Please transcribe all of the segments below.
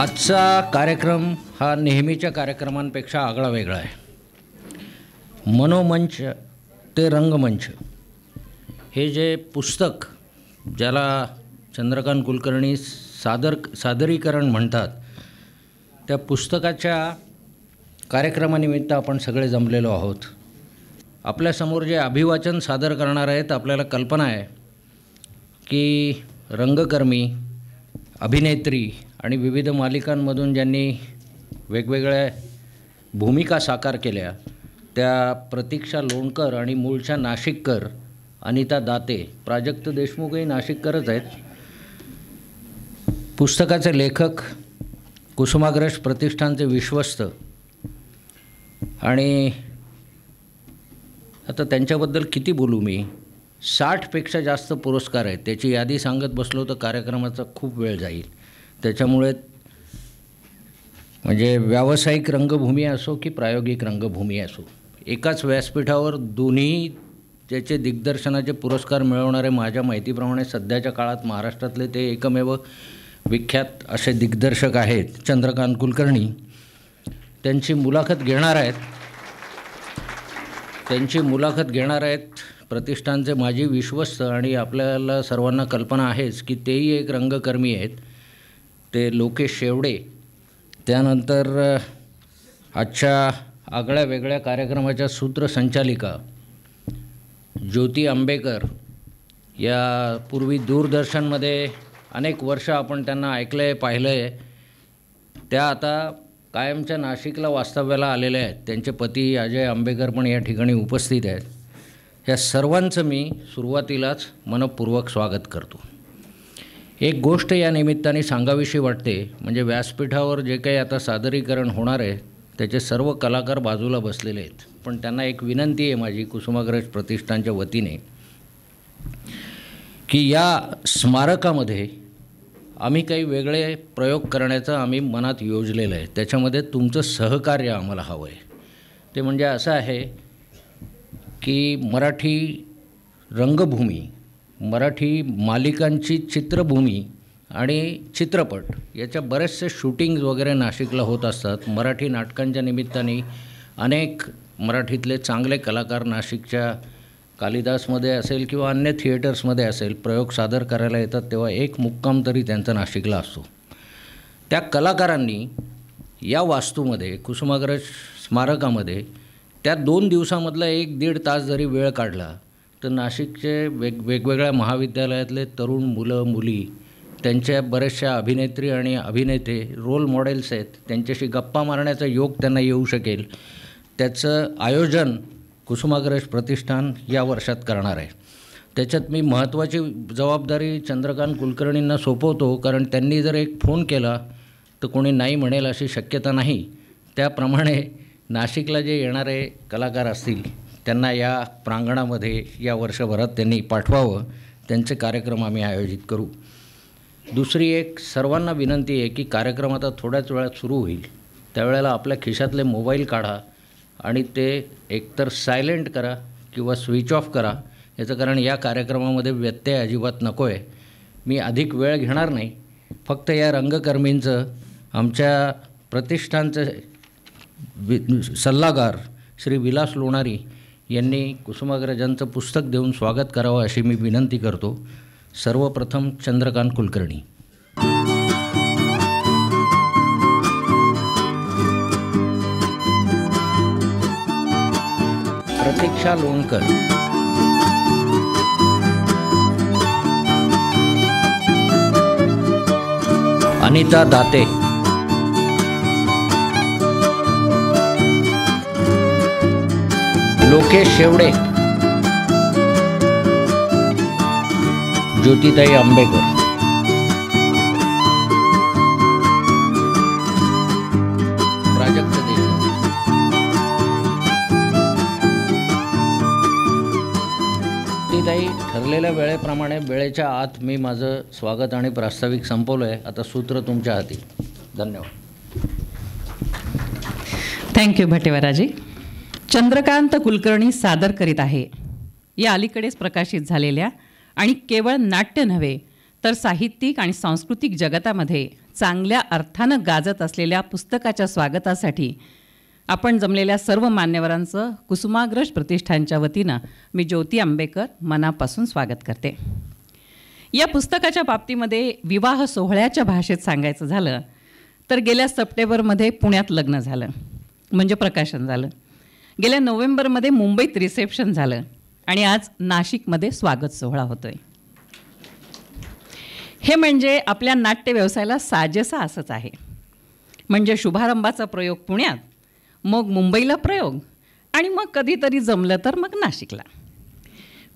आजचा कार्यक्रम हा नेहमीच्या कार्यक्रमांपेक्षा आगळा वेगळा आहे. मनोमंच ते रंगमंच हे जे पुस्तक ज्याला चंद्रकांत कुलकर्णी सादरीकरण म्हणतात, त्या पुस्तकाच्या कार्यक्रमानिमित्त आपण सगळे जमलेलो आहोत. आपल्यासमोर जे अभिवाचन सादर करणार आहेत, आपल्याला कल्पना आहे की रंगकर्मी, अभिनेत्री आणि विविध मालिकांमधून ज्यांनी वेगवेगळ्या भूमिका साकार केल्या त्या प्रतीक्षा लोणकर आणि मूळच्या नाशिककर अनिता दाते. प्राजक्त देशमुखही नाशिककरच आहेत. पुस्तकाचे लेखक कुसुमाग्रज प्रतिष्ठानचे विश्वस्त, आणि आता त्यांच्याबद्दल किती बोलू मी. 60पेक्षा जास्त पुरस्कार आहेत. त्याची यादी सांगत बसलो तर कार्यक्रमाचा खूप वेळ जाईल. त्याच्यामुळे म्हणजे व्यावसायिक रंगभूमी असो की प्रायोगिक रंगभूमी असो, एकाच व्यासपीठावर दोन्ही त्याचे दिग्दर्शनाचे पुरस्कार मिळवणारे माझ्या माहितीप्रमाणे सध्याच्या काळात महाराष्ट्रातले ते एकमेव विख्यात असे दिग्दर्शक आहेत चंद्रकांत कुलकर्णी. त्यांची मुलाखत घेणार आहेत प्रतिष्ठानचे माजी विश्वस्त, आणि आपल्याला सर्वांना कल्पना आहेच की तेही एक रंगकर्मी आहेत, ते लोकेश शेवडे. त्यानंतर आजच्या आगळ्या वेगळ्या कार्यक्रमाच्या सूत्रसंचालिका ज्योती आंबेकर. या पूर्वी दूरदर्शनमध्ये अनेक वर्ष आपण त्यांना ऐकलं आहे, पाहिलं आहे. त्या आता कायमच्या नाशिकला वास्तव्याला आलेल्या आहेत. त्यांचे पती अजय आंबेकर पण या ठिकाणी उपस्थित आहेत. या सर्वांचं मी सुरुवातीलाच मनपूर्वक स्वागत करतो. एक गोष्ट या निमित्ताने सांगावीशी वाटते, म्हणजे व्यासपीठावर जे काही आता सादरीकरण होणार आहे त्याचे सर्व कलाकार बाजूला बसलेले आहेत, पण त्यांना एक विनंती आहे माझी कुसुमाग्रज प्रतिष्ठानच्या वतीने की या स्मारकामध्ये आम्ही काही वेगळे प्रयोग करण्याचं आम्ही मनात योजलेलं आहे. त्याच्यामध्ये तुमचं सहकार्य आम्हाला हवं आहे. ते म्हणजे असं आहे की मराठी रंगभूमी, मराठी मालिकांची चित्रभूमी आणि चित्रपट याच्या बरेचसे शूटिंग्ज वगैरे नाशिकला होत असतात. मराठी नाटकांच्या निमित्ताने अनेक मराठीतले चांगले कलाकार नाशिकच्या कालिदासमध्ये असेल किंवा अन्य थिएटर्समध्ये असेल प्रयोग सादर करायला येतात, तेव्हा एक मुक्काम तरी त्यांचा नाशिकला असतो. त्या कलाकारांनी या वास्तूमध्ये कुसुमाग्रज स्मारकामध्ये त्या 2 दिवसामधला 1-1.5 तास जरी वेळ काढला तर नाशिकचे वेगवेगळ्या महाविद्यालयातले तरुण मुलं मुली, त्यांच्या बऱ्याचशा अभिनेत्री आणि अभिनेते रोल मॉडेल्स आहेत, त्यांच्याशी गप्पा मारण्याचा योग त्यांना येऊ शकेल. त्याचं आयोजन कुसुमाग्रज प्रतिष्ठान या वर्षात करणार आहे. त्याच्यात मी महत्त्वाची जबाबदारी चंद्रकांत कुलकर्णींना सोपवतो, कारण त्यांनी जर एक फोन केला तर कोणी नाही म्हणेल अशी शक्यता नाही. त्याप्रमाणे नाशिकला जे येणारे कलाकार असतील त्यांना या प्रांगणामध्ये या वर्षभरात त्यांनी पाठवावं. त्यांचे कार्यक्रम आम्ही आयोजित करू. दुसरी एक सर्वांना विनंती आहे की कार्यक्रम आता थोड्याच वेळात सुरू होईल, त्यावेळेला आपल्या खिशातले मोबाईल काढा आणि ते एकतर सायलेंट करा किंवा स्विच ऑफ करा. याचं कारण या कार्यक्रमामध्ये व्यत्यय अजिबात नको आहे. मी अधिक वेळ घेणार नाही. फक्त या रंगकर्मींचं आमच्या प्रतिष्ठानचे सल्लागार श्री विलास लोणारी यांनी कुसुमाग्रजांचं पुस्तक देऊन स्वागत करावं अशी मी विनंती करतो. सर्वप्रथम चंद्रकांत कुलकर्णी. प्रतीक्षा लोणकर, अनिता दाते, लोकेश शेवडे, ज्योतिताई आंबेकर. प्राजक्त देशमुख. ज्योतिताई, ठरलेल्या वेळेप्रमाणे वेळेच्या आत मी माझं स्वागत आणि प्रास्ताविक संपवलं आहे. आता सूत्र तुमच्या हाती. धन्यवाद. थँक्यू भटेवराजी. चंद्रकांत कुलकर्णी सादर करीत आहे या अलीकडेच प्रकाशित झालेल्या आणि केवळ नाट्य नव्हे तर साहित्यिक आणि सांस्कृतिक जगतामध्ये चांगल्या अर्थानं गाजत असलेल्या पुस्तकाच्या स्वागतासाठी आपण जमलेल्या सर्व मान्यवरांचं कुसुमाग्रज प्रतिष्ठानच्या वतीनं मी ज्योती आंबेकर मनापासून स्वागत करते. या पुस्तकाच्या बाबतीमध्ये विवाह सोहळ्याच्या भाषेत सांगायचं झालं तर गेल्या सप्टेंबरमध्ये पुण्यात लग्न झालं, म्हणजे प्रकाशन झालं. गेल्या नोव्हेंबरमध्ये मुंबईत रिसेप्शन झालं आणि आज नाशिकमध्ये स्वागत सोहळा होतोय. हे म्हणजे आपल्या नाट्य व्यवसायाला साजेसा असंच आहे. म्हणजे शुभारंभाचा प्रयोग पुण्यात, मग मुंबईला प्रयोग आणि मग कधीतरी जमलं तर मग नाशिकला.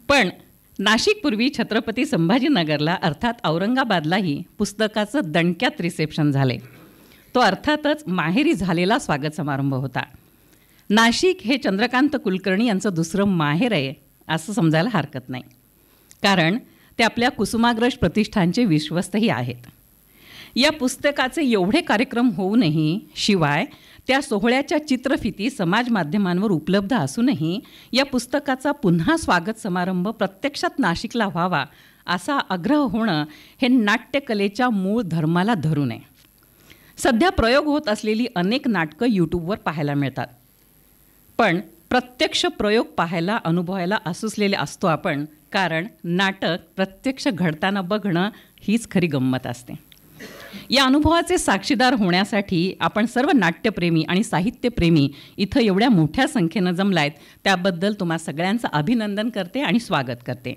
पण नाशिकपूर्वी छत्रपती संभाजीनगरला अर्थात औरंगाबादलाही पुस्तकाचं दणक्यात रिसेप्शन झाले. तो अर्थातच माहेरी झालेला स्वागत समारंभ होता. नाशिक हे चंद्रकांत कुलकर्णी यांचं दुसरं माहेर आहे असं समजायला हरकत नाही, कारण ते आपल्या कुसुमाग्रज प्रतिष्ठानचे विश्वस्तही आहेत. या पुस्तकाचे एवढे कार्यक्रम होऊनही, शिवाय त्या सोहळ्याच्या चित्रफिती समाज माध्यमांवर उपलब्ध असूनही या पुस्तकाचा पुन्हा स्वागत समारंभ प्रत्यक्षात नाशिकला व्हावा असा आग्रह होणं हे नाट्यकलेच्या मूळ धर्माला धरून आहे. सध्या प्रयोग होत असलेली अनेक नाटकं यूट्यूबवर पाहायला मिळतात, पण प्रत्यक्ष प्रयोग पाहायला, अनुभवायला असूसलेले असतो आपण, कारण नाटक प्रत्यक्ष घडताना बघणं हीच खरी गंमत असते. या अनुभवाचे साक्षीदार होण्यासाठी आपण सर्व नाट्यप्रेमी आणि साहित्यप्रेमी इथं एवढ्या मोठ्या संख्येनं जमलायत, त्याबद्दल तुम्हा सगळ्यांचं अभिनंदन करते आणि स्वागत करते.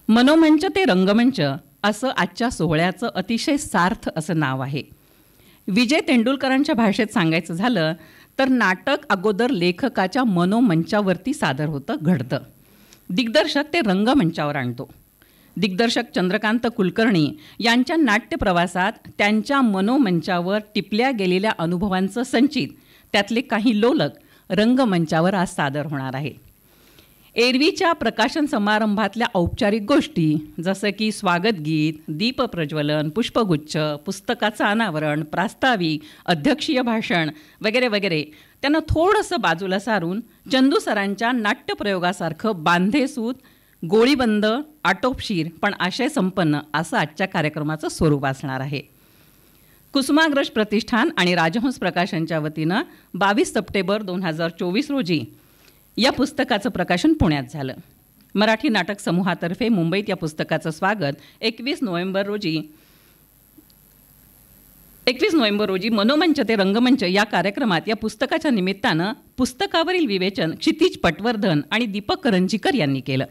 मनोमंच ते रंगमंच असं आजच्या सोहळ्याचं अतिशय सार्थ असं नाव आहे. विजय तेंडुलकरांच्या भाषेत सांगायचं झालं तर नाटक अगोदर लेखकाच्या मनोमंचावरती सादर होतं, घडतं. दिग्दर्शक ते रंगमंचावर आणतो. दिग्दर्शक चंद्रकांत कुलकर्णी यांच्या नाट्यप्रवासात त्यांच्या मनोमंचावर टिपल्या गेलेल्या अनुभवांचं संचित, त्यातले काही लोलक रंगमंचावर आज सादर होणार आहे. एरवीच्या प्रकाशन समारंभातल्या औपचारिक गोष्टी जसं की स्वागतगीत, दीपप्रज्वलन, पुष्पगुच्छ, पुस्तकाचं अनावरण, प्रास्ताविक, अध्यक्षीय भाषण वगैरे वगैरे त्यांना थोडंसं बाजूला सारून चंदू सरांच्या नाट्यप्रयोगासारखं बांधेसूद, गोळीबंद, आटोपशीर पण आशयसंपन्न असं आजच्या कार्यक्रमाचं स्वरूप असणार आहे. कुसुमाग्रज प्रतिष्ठान आणि राजहंस प्रकाशनच्या वतीनं 22 सप्टेंबर 2024 रोजी या पुस्तकाचं प्रकाशन पुण्यात झालं. मराठी नाटक समूहातर्फे मुंबईत या पुस्तकाचं स्वागत 21 नोव्हेंबर रोजी मनोमंच ते रंगमंच या कार्यक्रमात या पुस्तकाच्या निमित्तानं पुस्तकावरील विवेचन क्षितिज पटवर्धन आणि दीपक करंजीकर यांनी केलं.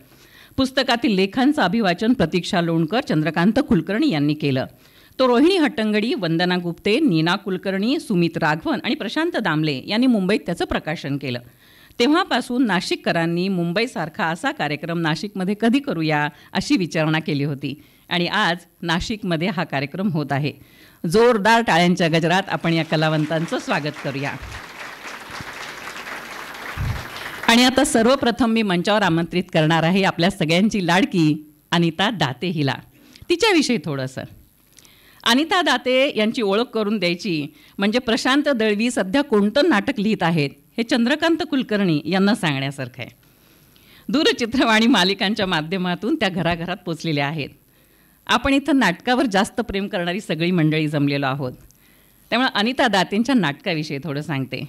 पुस्तकातील लेखांचं अभिवाचन प्रतीक्षा लोणकर, चंद्रकांत कुलकर्णी यांनी केलं. तो रोहिणी हट्टंगडी, वंदना गुप्ते, नीना कुलकर्णी, सुमित राघवन आणि प्रशांत दामले यांनी मुंबईत त्याचं प्रकाशन केलं. तेव्हापासून नाशिककरांनी मुंबईसारखा असा कार्यक्रम नाशिकमध्ये कधी करूया अशी विचारणा केली होती आणि आज नाशिकमध्ये हा कार्यक्रम होत आहे. जोरदार टाळ्यांच्या गजरात आपण या कलावंतांचं स्वागत करूया. आणि आता सर्वप्रथम मी मंचावर आमंत्रित करणार आहे आपल्या सगळ्यांची लाडकी अनिता दाते हिला. तिच्याविषयी थोडंसं. अनिता दाते यांची ओळख करून द्यायची म्हणजे प्रशांत दळवी सध्या कोणतं नाटक लिहित आहेत हे चंद्रकांत कुलकर्णी यांना सांगण्यासारखं आहे. दूरचित्रवाणी मालिकांच्या माध्यमातून त्या घराघरात पोचलेल्या आहेत. आपण इथं नाटकावर जास्त प्रेम करणारी सगळी मंडळी जमलेलो आहोत. त्यामुळे अनिता दातेंच्या नाटकाविषयी थोडं सांगते.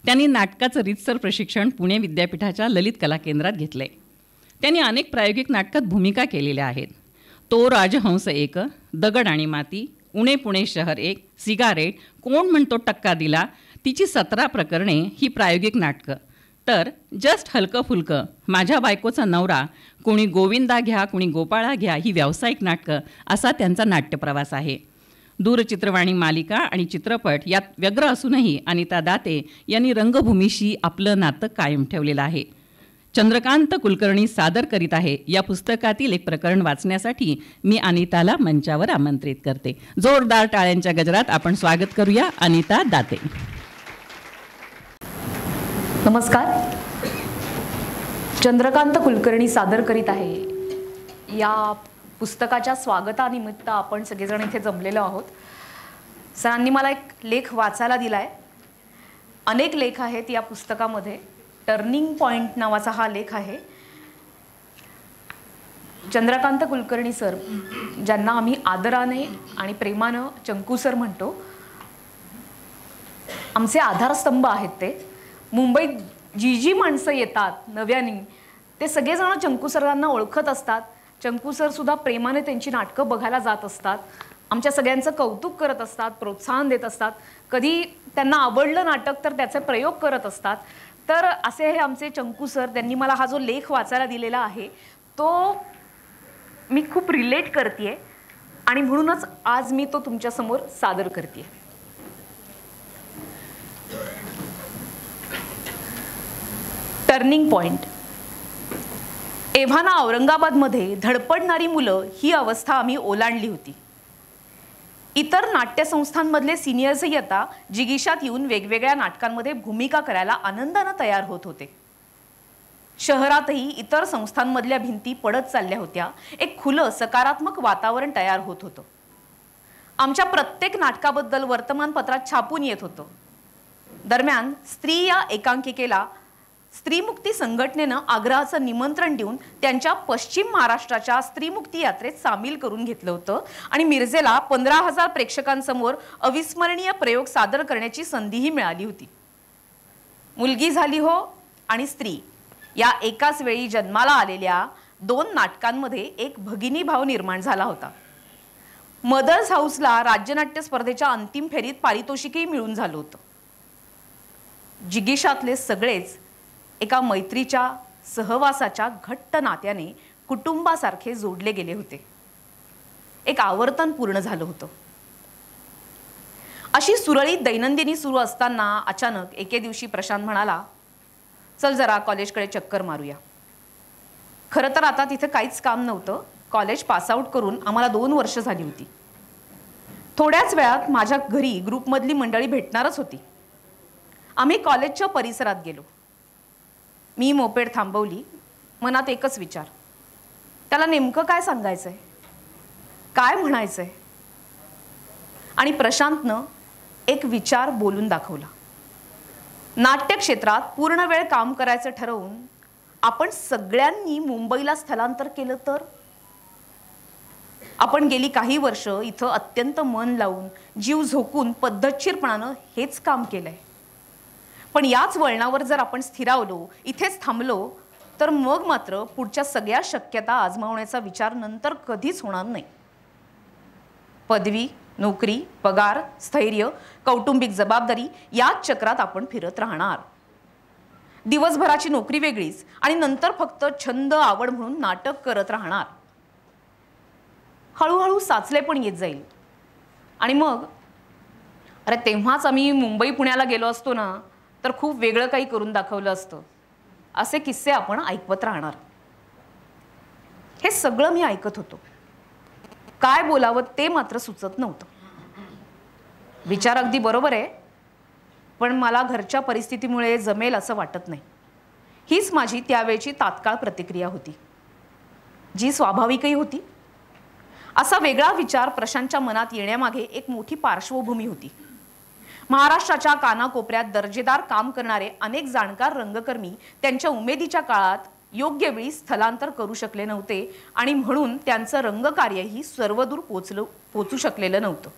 त्यांनी नाटकाचं रीतसर प्रशिक्षण पुणे विद्यापीठाच्या ललित कला केंद्रात घेतलं आहे. त्यांनी अनेक प्रायोगिक नाटकात भूमिका केलेल्या आहेत. तो राजहंस 1, दगड आणि माती, उणे पुणे शहर 1, सिगारेट, कोण म्हणतो टक्का दिला, तिची 17 प्रकरणे ही प्रायोगिक नाटकं. तर जस्ट हलकं फुलकं, माझ्या बायकोचा नवरा, कोणी गोविंदा घ्या कोणी गोपाळा घ्या ही व्यावसायिक नाटकं असा त्यांचा नाट्यप्रवास आहे. दूरचित्रवाणी मालिका आणि चित्रपट यात व्यग्र असूनही अनिता दाते यांनी रंगभूमीशी आपलं नातं कायम ठेवलेलं आहे. चंद्रकांत कुलकर्णी सादर करीत आहे या पुस्तकातील एक प्रकरण वाचण्यासाठी मी अनिताला मंचावर आमंत्रित करते. जोरदार टाळ्यांच्या गजरात आपण स्वागत करूया अनिता दाते. नमस्कार. चंद्रकांत कुलकर्णी सादर करीत आहे या पुस्तकाच्या स्वागतानिमित्त आपण सगळेजण इथे जमलेलो आहोत. सरांनी मला एक लेख वाचायला दिलाय. अनेक लेख आहेत या पुस्तकामध्ये. टर्निंग पॉइंट नावाचा हा लेख आहे. चंद्रकांत कुलकर्णी सर, ज्यांना आम्ही आदराने आणि प्रेमानं चंकू सर म्हणतो, आमचे आधारस्तंभ आहेत. ते मुंबईत जी जी माणसं येतात नव्याने ते सगळेजण चंकू सरांना ओळखत असतात. चंकू सर सुद्धा प्रेमाने त्यांची नाटकं बघायला जात असतात, आमच्या सगळ्यांचं कौतुक करत असतात, प्रोत्साहन देत असतात. कधी त्यांना आवडलं नाटक तर त्याचे प्रयोग करत असतात. तर असे हे आमचे चंकू सर. त्यांनी मला हा जो लेख वाचायला दिलेला आहे तो मी खूप रिलेट करते आणि म्हणूनच आज मी तो तुमच्यासमोर सादर करते. Turning point. एव्हाना औरंगाबादमध्ये धडपडणारी मुलं ही अवस्था आम्ही ओलांडली होती. इतर नाट्यसंस्थांमधले सिनियर्सही आता जिगीषात येऊन वेगवेगळ्या नाटकांमध्ये भूमिका करायला आनंदानं तयार होत होते. शहरातही इतर संस्थांमधल्या भिंती पडत चालल्या होत्या. एक खुलं सकारात्मक वातावरण तयार होत होतं. आमच्या प्रत्येक नाटकाबद्दल वर्तमानपत्रात छापून येत होतं. दरम्यान स्त्री या एकांकिकेला स्त्रीमुक्ती संघटनेनं आग्रहाचं निमंत्रण देऊन त्यांच्या पश्चिम महाराष्ट्राच्या स्त्रीमुक्ती यात्रेत सामील करून घेतलं होतं आणि मिरजेला 15,000 प्रेक्षकांसमोर अविस्मरणीय प्रयोग सादर करण्याची संधीही मिळाली होती. मुलगी झाली हो आणि स्त्री या एकाच वेळी जन्माला आलेल्या 2 नाटकांमध्ये एक भगिनी भाव निर्माण झाला होता. मदर्स हाऊसला राज्यनाट्य स्पर्धेच्या अंतिम फेरीत पारितोषिकही मिळून झालं होतं. जिगीषातले सगळेच एका मैत्रीच्या सहवासाच्या घट्ट नात्याने कुटुंबासारखे जोडले गेले होते. एक आवर्तन पूर्ण झालं होतं. अशी सुरळीत दैनंदिनी सुरू असताना अचानक एके दिवशी प्रशांत म्हणाला, चल जरा कॉलेजकडे चक्कर मारूया. खरं तर आता तिथे काहीच काम नव्हतं. कॉलेज पासआउट करून आम्हाला 2 वर्ष झाली होती. थोड्याच वेळात माझ्या घरी ग्रुपमधली मंडळी भेटणारच होती. आम्ही कॉलेजच्या परिसरात गेलो. मी मोपेड थांबवली. मनात एकच विचार, त्याला नेमकं काय सांगायचंय, काय म्हणायचंय. आणि प्रशांतनं एक विचार बोलून दाखवला. नाट्य क्षेत्रात पूर्ण वेळ काम करायचं ठरवून आपण सगळ्यांनी मुंबईला स्थलांतर केलं तर. आपण गेली काही वर्ष इथं अत्यंत मन लावून जीव झोकून पद्धतशीरपणानं हेच काम केलंय. पण याच वळणावर जर आपण स्थिरावलो, इथेच थांबलो तर मग मात्र पुढच्या सगळ्या शक्यता आजमावण्याचा विचार नंतर कधीच होणार नाही. पदवी, नोकरी, पगार, स्थैर्य, कौटुंबिक जबाबदारी याच चक्रात आपण फिरत राहणार. दिवसभराची नोकरी वेगळीच आणि नंतर फक्त छंद आवड म्हणून नाटक करत राहणार. हळूहळू साचले पण येत जाईल. आणि मग अरे तेव्हाच आम्ही मुंबई पुण्याला गेलो असतो ना तर खूप वेगळं काही करून दाखवलं असतं, असे किस्से आपण ऐकवत राहणार. हे सगळं मी ऐकत होतो. काय बोलावं ते मात्र सुचत नव्हतं. विचार अगदी बरोबर आहे, पण मला घरच्या परिस्थितीमुळे जमेल असं वाटत नाही. हीच माझी त्यावेळची तात्काळ प्रतिक्रिया होती, जी स्वाभाविकही होती. असा वेगळा विचार प्रशांतच्या मनात येण्यामागे एक मोठी पार्श्वभूमी होती. महाराष्ट्राच्या कानाकोपऱ्यात दर्जेदार काम करणारे अनेक जाणकार रंगकर्मी त्यांच्या उमेदीच्या काळात योग्य वेळी स्थलांतर करू शकले नव्हते आणि म्हणून त्यांचं रंगकार्यही सर्वदूर पोचू शकलेलं नव्हतं.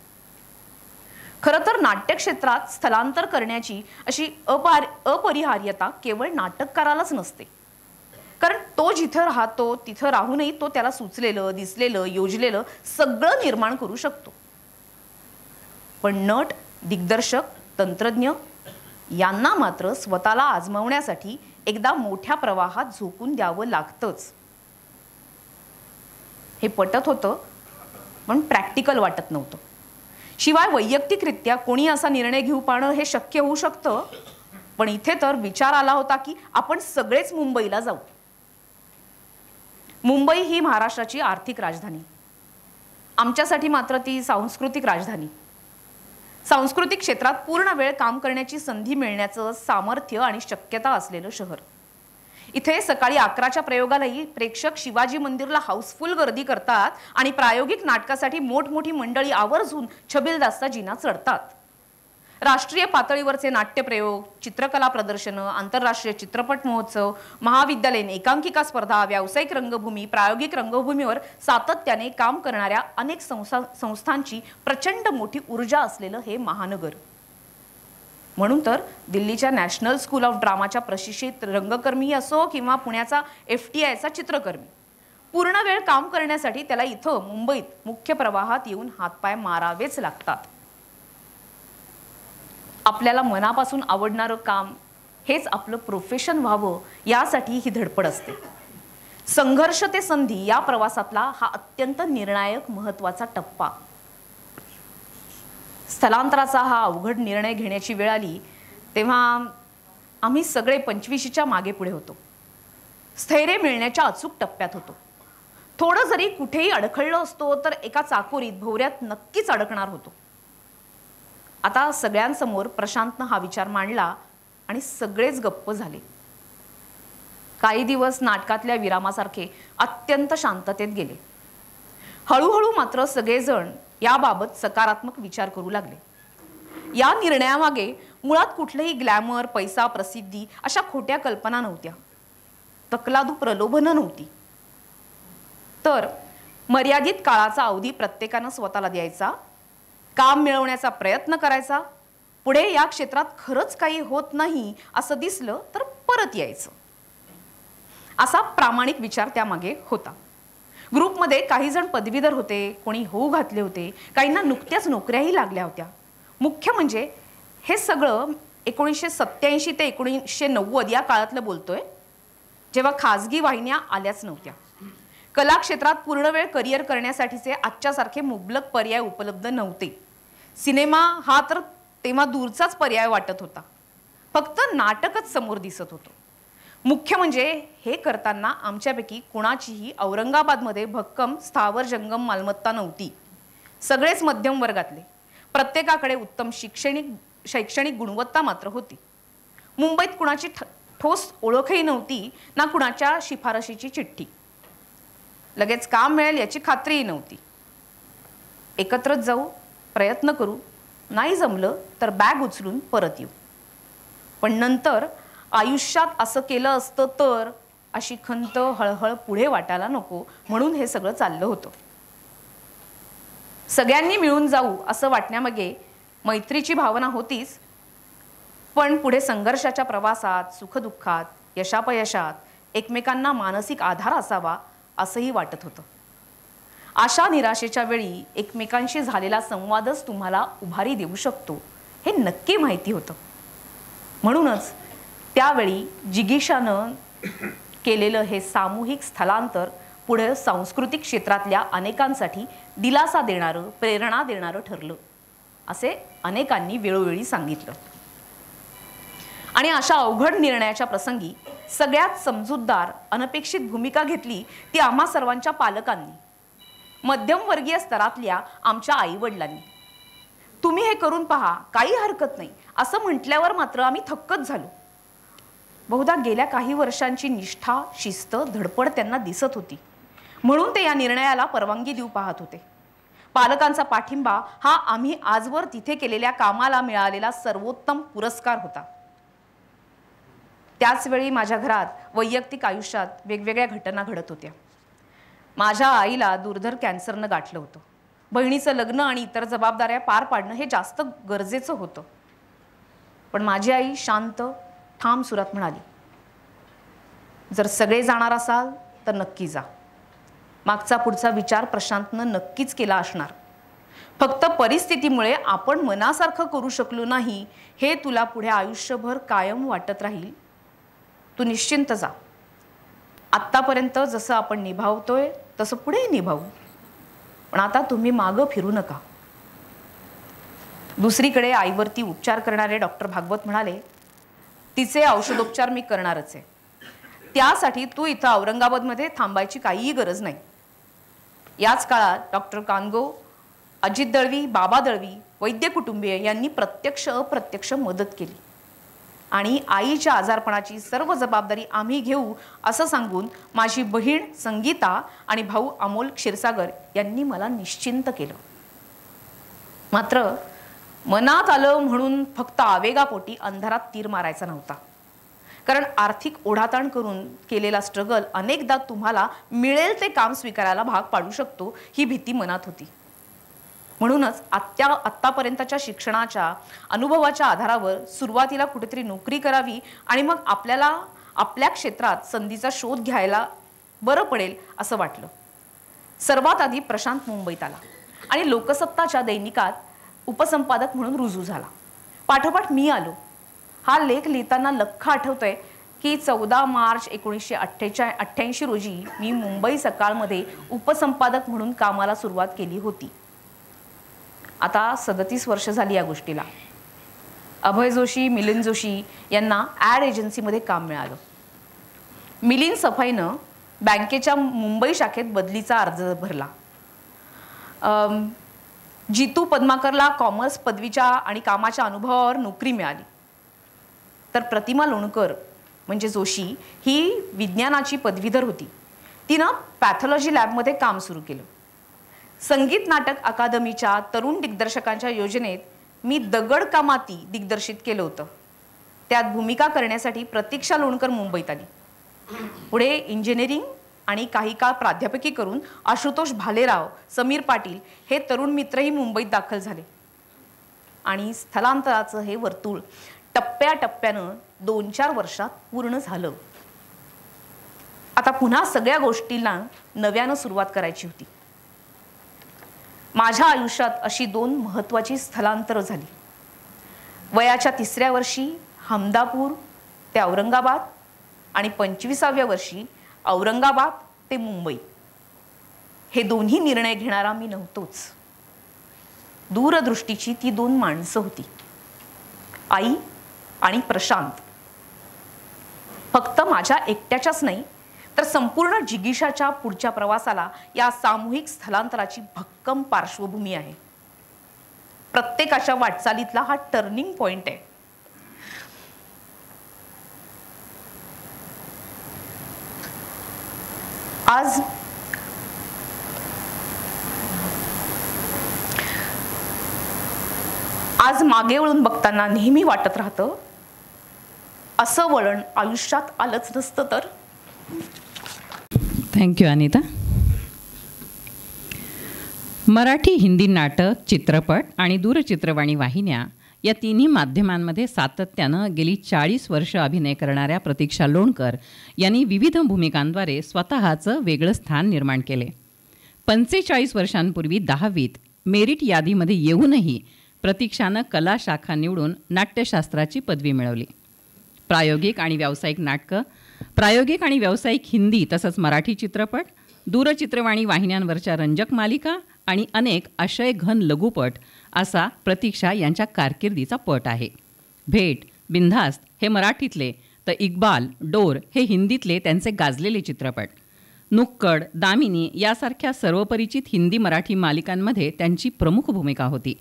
खरं तर नाट्यक्षेत्रात स्थलांतर करण्याची अशी अपरिहार्यता केवळ नाटककारालाच नसते. कारण तो जिथं राहतो तिथं राहूनही तो त्याला सुचलेलं, दिसलेलं, योजलेलं सगळं निर्माण करू शकतो. पण नट, दिग्दर्शक, तंत्रज्ञ यांना मात्र स्वतःला आजमावण्यासाठी एकदा मोठ्या प्रवाहात झोकून द्यावं लागतंच. हे पटत होतं पण प्रॅक्टिकल वाटत नव्हतं. शिवाय वैयक्तिकरित्या कोणी असा निर्णय घेऊ पाहणं हे शक्य होऊ शकतं, पण इथे तर विचार आला होता की आपण सगळेच मुंबईला जाऊ. मुंबई ही महाराष्ट्राची आर्थिक राजधानी, आमच्यासाठी मात्र ती सांस्कृतिक राजधानी. सांस्कृतिक क्षेत्रात पूर्ण वेळ काम करण्याची संधी मिळण्याचं सामर्थ्य आणि शक्यता असलेलं शहर. इथे सकाळी 11च्या प्रयोगालाही प्रेक्षक शिवाजी मंदिरला हाऊसफुल गर्दी करतात आणि प्रायोगिक नाटकासाठी मोठमोठी मंडळी आवर्जून छबिलदासचा जिना चढतात. राष्ट्रीय पातळीवरचे नाट्यप्रयोग, चित्रकला प्रदर्शनं, आंतरराष्ट्रीय चित्रपट महोत्सव, महाविद्यालयीन एकांकिका स्पर्धा, व्यावसायिक रंगभूमी, प्रायोगिक रंगभूमीवर सातत्याने काम करणाऱ्या अनेक संस्थांची प्रचंड मोठी ऊर्जा असलेलं हे महानगर. म्हणून तर दिल्लीच्या नॅशनल स्कूल ऑफ ड्रामाच्या प्रशिक्षित रंगकर्मी असो किंवा पुण्याचा FTIचा चित्रकर्मी, पूर्ण वेळ काम करण्यासाठी त्याला इथं मुंबईत मुख्य प्रवाहात येऊन हातपाय मारावेच लागतात. आपल्याला मनापासून आवडणारं काम हेच आपलं प्रोफेशन व्हावं यासाठी ही धडपड असते. संघर्ष ते संधी या प्रवासातला हा अत्यंत निर्णायक महत्त्वाचा टप्पा. स्थलांतराचा हा अवघड निर्णय घेण्याची वेळ आली तेव्हा आम्ही सगळे 25च्या मागे पुढे होतो. स्थैर्य मिळण्याच्या अचूक टप्प्यात होतो. थोडं जरी कुठेही अडखळलो असतो तर एका चाकोरीत भोवऱ्यात नक्कीच अडकणार होतो. आता सगळ्यांसमोर प्रशांतनं हा विचार मांडला आणि सगळेच गप्प झाले. काही दिवस नाटकातल्या विरामासारखे अत्यंत शांततेत गेले. हळूहळू मात्र सगळेजण याबाबत सकारात्मक विचार करू लागले. या निर्णयामागे मुळात कुठलंही ग्लॅमर, पैसा, प्रसिद्धी अशा खोट्या कल्पना नव्हत्या. तकलादू प्रलोभनं नव्हती. तर मर्यादित काळाचा अवधी प्रत्येकानं स्वतःला द्यायचा, काम मिळवण्याचा प्रयत्न करायचा, पुढे या क्षेत्रात खरंच काही होत नाही असं दिसलं तर परत यायचं, असा प्रामाणिक विचार त्यामागे होता. ग्रुपमध्ये काही जण पदवीधर होते, कोणी होऊ घातले होते, काहींना नुकत्याच नोकऱ्याही लागल्या होत्या. मुख्य म्हणजे हे सगळं 1987 ते 1990 या काळातलं बोलतोय, जेव्हा खाजगी वाहिन्या आल्याच नव्हत्या. कला क्षेत्रात पूर्ण वेळ करिअर करण्यासाठीचे आजच्यासारखे मुबलक पर्याय उपलब्ध नव्हते. सिनेमा हा तर तेव्हा दूरचाच पर्याय वाटत होता. फक्त नाटकच समोर दिसत होतं. मुख्य म्हणजे हे करताना आमच्यापैकी कुणाचीही औरंगाबादमध्ये भक्कम स्थावर जंगम मालमत्ता नव्हती. सगळेच मध्यम वर्गातले. प्रत्येकाकडे उत्तम शैक्षणिक गुणवत्ता मात्र होती. मुंबईत कुणाची ठोस ओळखही नव्हती, ना कुणाच्या शिफारशीची चिठ्ठी. लगेच काम मिळेल याची खात्रीही नव्हती. एकत्रच जाऊ, प्रयत्न करू, नाही जमलं तर बॅग उचलून परत येऊ. पण नंतर आयुष्यात असं केलं असतं तर अशी खंत हळहळ पुढे वाटायला नको म्हणून हे सगळं चाललं होतं. सगळ्यांनी मिळून जाऊ असं वाटण्यामागे मैत्रीची भावना होतीच, पण पुढे संघर्षाच्या प्रवासात, सुखदुःखात, यशापयशात एकमेकांना मानसिक आधार असावा असंही वाटत होतं. आशा निराशेच्या वेळी एकमेकांशी झालेला संवादच तुम्हाला उभारी देऊ शकतो हे नक्की माहिती होतं. म्हणूनच त्यावेळी जिगीषानं केलेलं हे सामूहिक स्थलांतर पुढे सांस्कृतिक क्षेत्रातल्या अनेकांसाठी दिलासा देणारं, प्रेरणा देणारं ठरलं असे अनेकांनी वेळोवेळी सांगितलं. आणि अशा अवघड निर्णयाच्या प्रसंगी सगळ्यात समजूतदार, अनपेक्षित भूमिका घेतली ती आम्हा सर्वांच्या पालकांनी, मध्यमवर्गीय स्तरातल्या आमच्या आईवडिलांनी. तुम्ही हे करून पहा, काही हरकत नाही असं म्हटल्यावर मात्र आम्ही थक्कच झालो. बहुधा गेल्या काही वर्षांची निष्ठा, शिस्त, धडपड त्यांना दिसत होती, म्हणून ते या निर्णयाला परवानगी देऊ पाहत होते. पालकांचा पाठिंबा हा आम्ही आजवर तिथे केलेल्या कामाला मिळालेला सर्वोत्तम पुरस्कार होता. त्याचवेळी माझ्या घरात वैयक्तिक आयुष्यात वेगवेगळ्या घटना घडत होत्या. माझ्या आईला दुर्धर कॅन्सरनं गाठलं होतं. बहिणीचं लग्न आणि इतर जबाबदाऱ्या पार पाडणं हे जास्त गरजेचं होतं. पण माझी आई शांत, ठाम सुरात म्हणाली, जर सगळे जाणार असाल तर नक्की जा. मागचा पुढचा विचार प्रशांतनं नक्कीच केला असणार. फक्त परिस्थितीमुळे आपण मनासारखं करू शकलो नाही हे तुला पुढे आयुष्यभर कायम वाटत राहील. तू निश्चिंत जा. आत्तापर्यंत जसं आपण निभावतोय तसं पुढेही निभावू, पण आता तुम्ही मागं फिरू नका. दुसरीकडे आईवरती उपचार करणारे डॉक्टर भागवत म्हणाले, तिचे औषधोपचार मी करणारच आहे. त्यासाठी तू इथं औरंगाबादमध्ये थांबायची काहीही गरज नाही. याच काळात डॉक्टर कानगो, अजित दळवी, बाबा दळवी, वैद्य कुटुंबीय यांनी प्रत्यक्ष अप्रत्यक्ष मदत केली आणि आईच्या आजारपणाची सर्व जबाबदारी आम्ही घेऊ असं सांगून माझी बहीण संगीता आणि भाऊ अमोल क्षीरसागर यांनी मला निश्चिंत केलं. मात्र मनात आलं म्हणून फक्त आवेगापोटी अंधारात तीर मारायचा नव्हता, कारण आर्थिक ओढाताण करून केलेला स्ट्रगल अनेकदा तुम्हाला मिळेल ते काम स्वीकारायला भाग पाडू शकतो, ही भीती मनात होती. म्हणूनच आत्तापर्यंतच्या शिक्षणाच्या अनुभवाच्या आधारावर सुरुवातीला कुठेतरी नोकरी करावी आणि मग आपल्याला आपल्या क्षेत्रात संधीचा शोध घ्यायला बरं पडेल असं वाटलं. सर्वात आधी प्रशांत मुंबईत आला आणि लोकसत्ताच्या दैनिकात उपसंपादक म्हणून रुजू झाला. पाठोपाठ मी आलो. हा लेख लिहिताना लख्ख आठवतंय की 14 मार्च 1988 रोजी मी मुंबई सकाळमध्ये उपसंपादक म्हणून कामाला सुरुवात केली होती. आता 37 वर्ष झाली या गोष्टीला. अभय जोशी, मिलिंद जोशी यांना ॲड एजन्सीमध्ये काम मिळालं. मिलिंद सफाईनं बँकेच्या मुंबई शाखेत बदलीचा अर्ज भरला. जितू पद्माकरला कॉमर्स पदवीच्या आणि कामाच्या अनुभवावर नोकरी मिळाली. तर प्रतिमा लोणकर म्हणजे जोशी ही विज्ञानाची पदवीधर होती. तिनं पॅथॉलॉजी लॅबमध्ये काम सुरू केलं. संगीत नाटक अकादमीच्या तरुण दिग्दर्शकांच्या योजनेत मी दगड का माती दिग्दर्शित केलं होतं. त्यात भूमिका करण्यासाठी प्रतीक्षा लोणकर मुंबईत आली. पुढे इंजिनिअरिंग आणि काही काळ प्राध्यापकी करून आशुतोष भालेराव, समीर पाटील हे तरुण मित्रही मुंबईत दाखल झाले. आणि स्थलांतराचं हे वर्तुळ टप्प्याटप्प्यानं 2-4 वर्षात पूर्ण झालं. आता पुन्हा सगळ्या गोष्टींना नव्यानं सुरुवात करायची होती. माझ्या आयुष्यात अशी 2 महत्त्वाची स्थलांतरं झाली. वयाच्या 3ऱ्या वर्षी हमदापूर ते औरंगाबाद आणि 25व्या वर्षी औरंगाबाद ते मुंबई. हे दोन्ही निर्णय घेणारा मी नव्हतोच. दूरदृष्टीची ती 2 माणसं होती, आई आणि प्रशांत. फक्त माझ्या एकट्याच्याच नाही तर संपूर्ण जिगीषाच्या पुढच्या प्रवासाला या सामूहिक स्थलांतराची भक्कम पार्श्वभूमी आहे. प्रत्येकाच्या वाटचालीतला हा टर्निंग पॉइंट आहे. आज मागे वळून बघताना नेहमी वाटत राहतं, असं वळण आयुष्यात आलंच नसतं तर. थँक्यू अनिता. मराठी, हिंदी नाटक, चित्रपट आणि दूरचित्रवाणी वाहिन्या या तिन्ही माध्यमांमध्ये सातत्यानं गेली 40 वर्ष अभिनय करणाऱ्या प्रतीक्षा लोणकर यांनी विविध भूमिकांद्वारे स्वतःचं वेगळं स्थान निर्माण केले. 45 वर्षांपूर्वी 10वीत मेरिट यादीमध्ये येऊनही प्रतीक्षानं कला शाखा निवडून नाट्यशास्त्राची पदवी मिळवली. प्रायोगिक आणि व्यावसायिक नाटकं, प्रायोगिक आणि व्यावसायिक हिंदी तसंच मराठी चित्रपट, दूरचित्रवाणी वाहिन्यांवरच्या रंजक मालिका आणि अनेक आशयघन लघुपट असा प्रतीक्षा यांच्या कारकिर्दीचा पट आहे. भेट, बिनधास्त हे मराठीतले तर इक्बाल, डोर हे हिंदीतले त्यांचे गाजलेले चित्रपट. नुक्कड, दामिनी यासारख्या सर्वपरिचित हिंदी मराठी मालिकांमध्ये त्यांची प्रमुख भूमिका होती.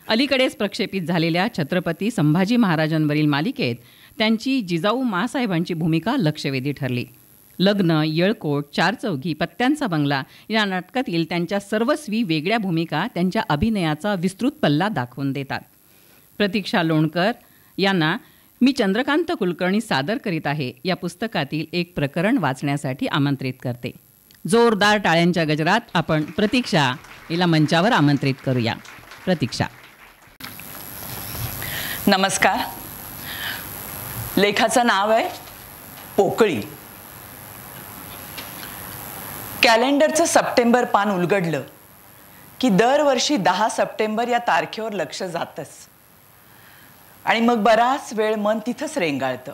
अलीकडेच प्रक्षेपित झालेल्या छत्रपती संभाजी महाराजांवरील मालिकेत त्यांची जिजाऊ माँसाहेबांची भूमिका लक्षवेधी ठरली. लग्न, येळकोट, 4 चौघी, पत्त्यांचा बंगला या नाटकातील त्यांच्या सर्वस्वी वेगळ्या भूमिका त्यांच्या अभिनयाचा विस्तृत पल्ला दाखवून देतात. प्रतीक्षा लोणकर यांना मी चंद्रकांत कुलकर्णी सादर करीत आहे या पुस्तकातील एक प्रकरण वाचण्यासाठी आमंत्रित करते. जोरदार टाळ्यांच्या गजरात आपण प्रतीक्षा हिला मंचावर आमंत्रित करूया. प्रतीक्षा. नमस्कार. लेखाचं नाव आहे पोकळी. कॅलेंडरचं सप्टेंबर पान उलगडलं की दरवर्षी 10 सप्टेंबर या तारखेवर लक्ष जातंच आणि मग बराच वेळ मन तिथंच रेंगाळतं.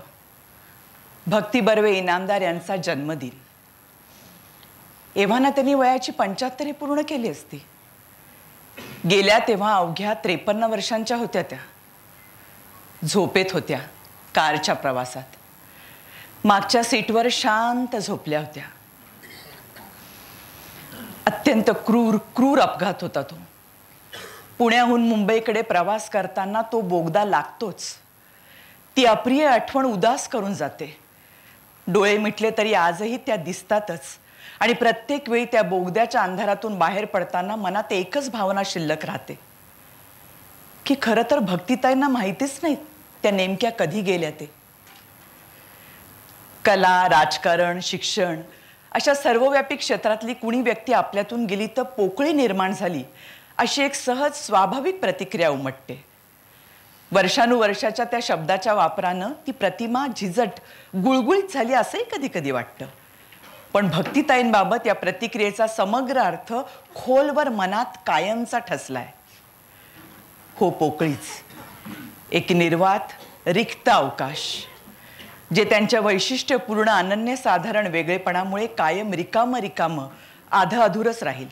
भक्ती बर्वे इनामदार यांचा जन्मदिन. एव्हाना त्यांनी वयाची 75 पूर्ण केली असती. गेल्या तेव्हा अवघ्या 53 वर्षांच्या होत्या त्या. झोपेत होत्या कारच्या प्रवासात. मागच्या सीटवर शांत झोपल्या होत्या. अत्यंत क्रूर अपघात होता तो. पुण्याहून मुंबईकडे प्रवास करताना तो बोगदा लागतोच. ती अप्रिय आठवण उदास करून जाते. डोळे मिटले तरी आजही त्या दिसतातच आणि प्रत्येक वेळी त्या बोगद्याच्या अंधारातून बाहेर पडताना मनात एकच भावना शिल्लक राहते की खरं तर भक्तिताईंना माहितीच नाही त्या नेमक्या कधी गेल्या ते. कला, राजकारण, शिक्षण अशा सर्वव्यापी क्षेत्रातली कुणी व्यक्ती आपल्यातून गेली तर पोकळी निर्माण झाली अशी एक सहज स्वाभाविक प्रतिक्रिया उमटते. वर्षानुवर्षाच्या त्या शब्दाच्या वापरानं ती प्रतिमा झिजट, गुळगुळीत झाली असंही कधी कधी वाटतं. पण भक्तिताईंबाबत या प्रतिक्रियेचा समग्र अर्थ खोलवर मनात कायमचा ठसलाय. हो, पोकळीच. एक निर्वात, रिक्त अवकाश जे त्यांच्या वैशिष्ट्यपूर्ण अनन्यसाधारण वेगळेपणामुळे कायम रिकामं आधं अधुरच राहील.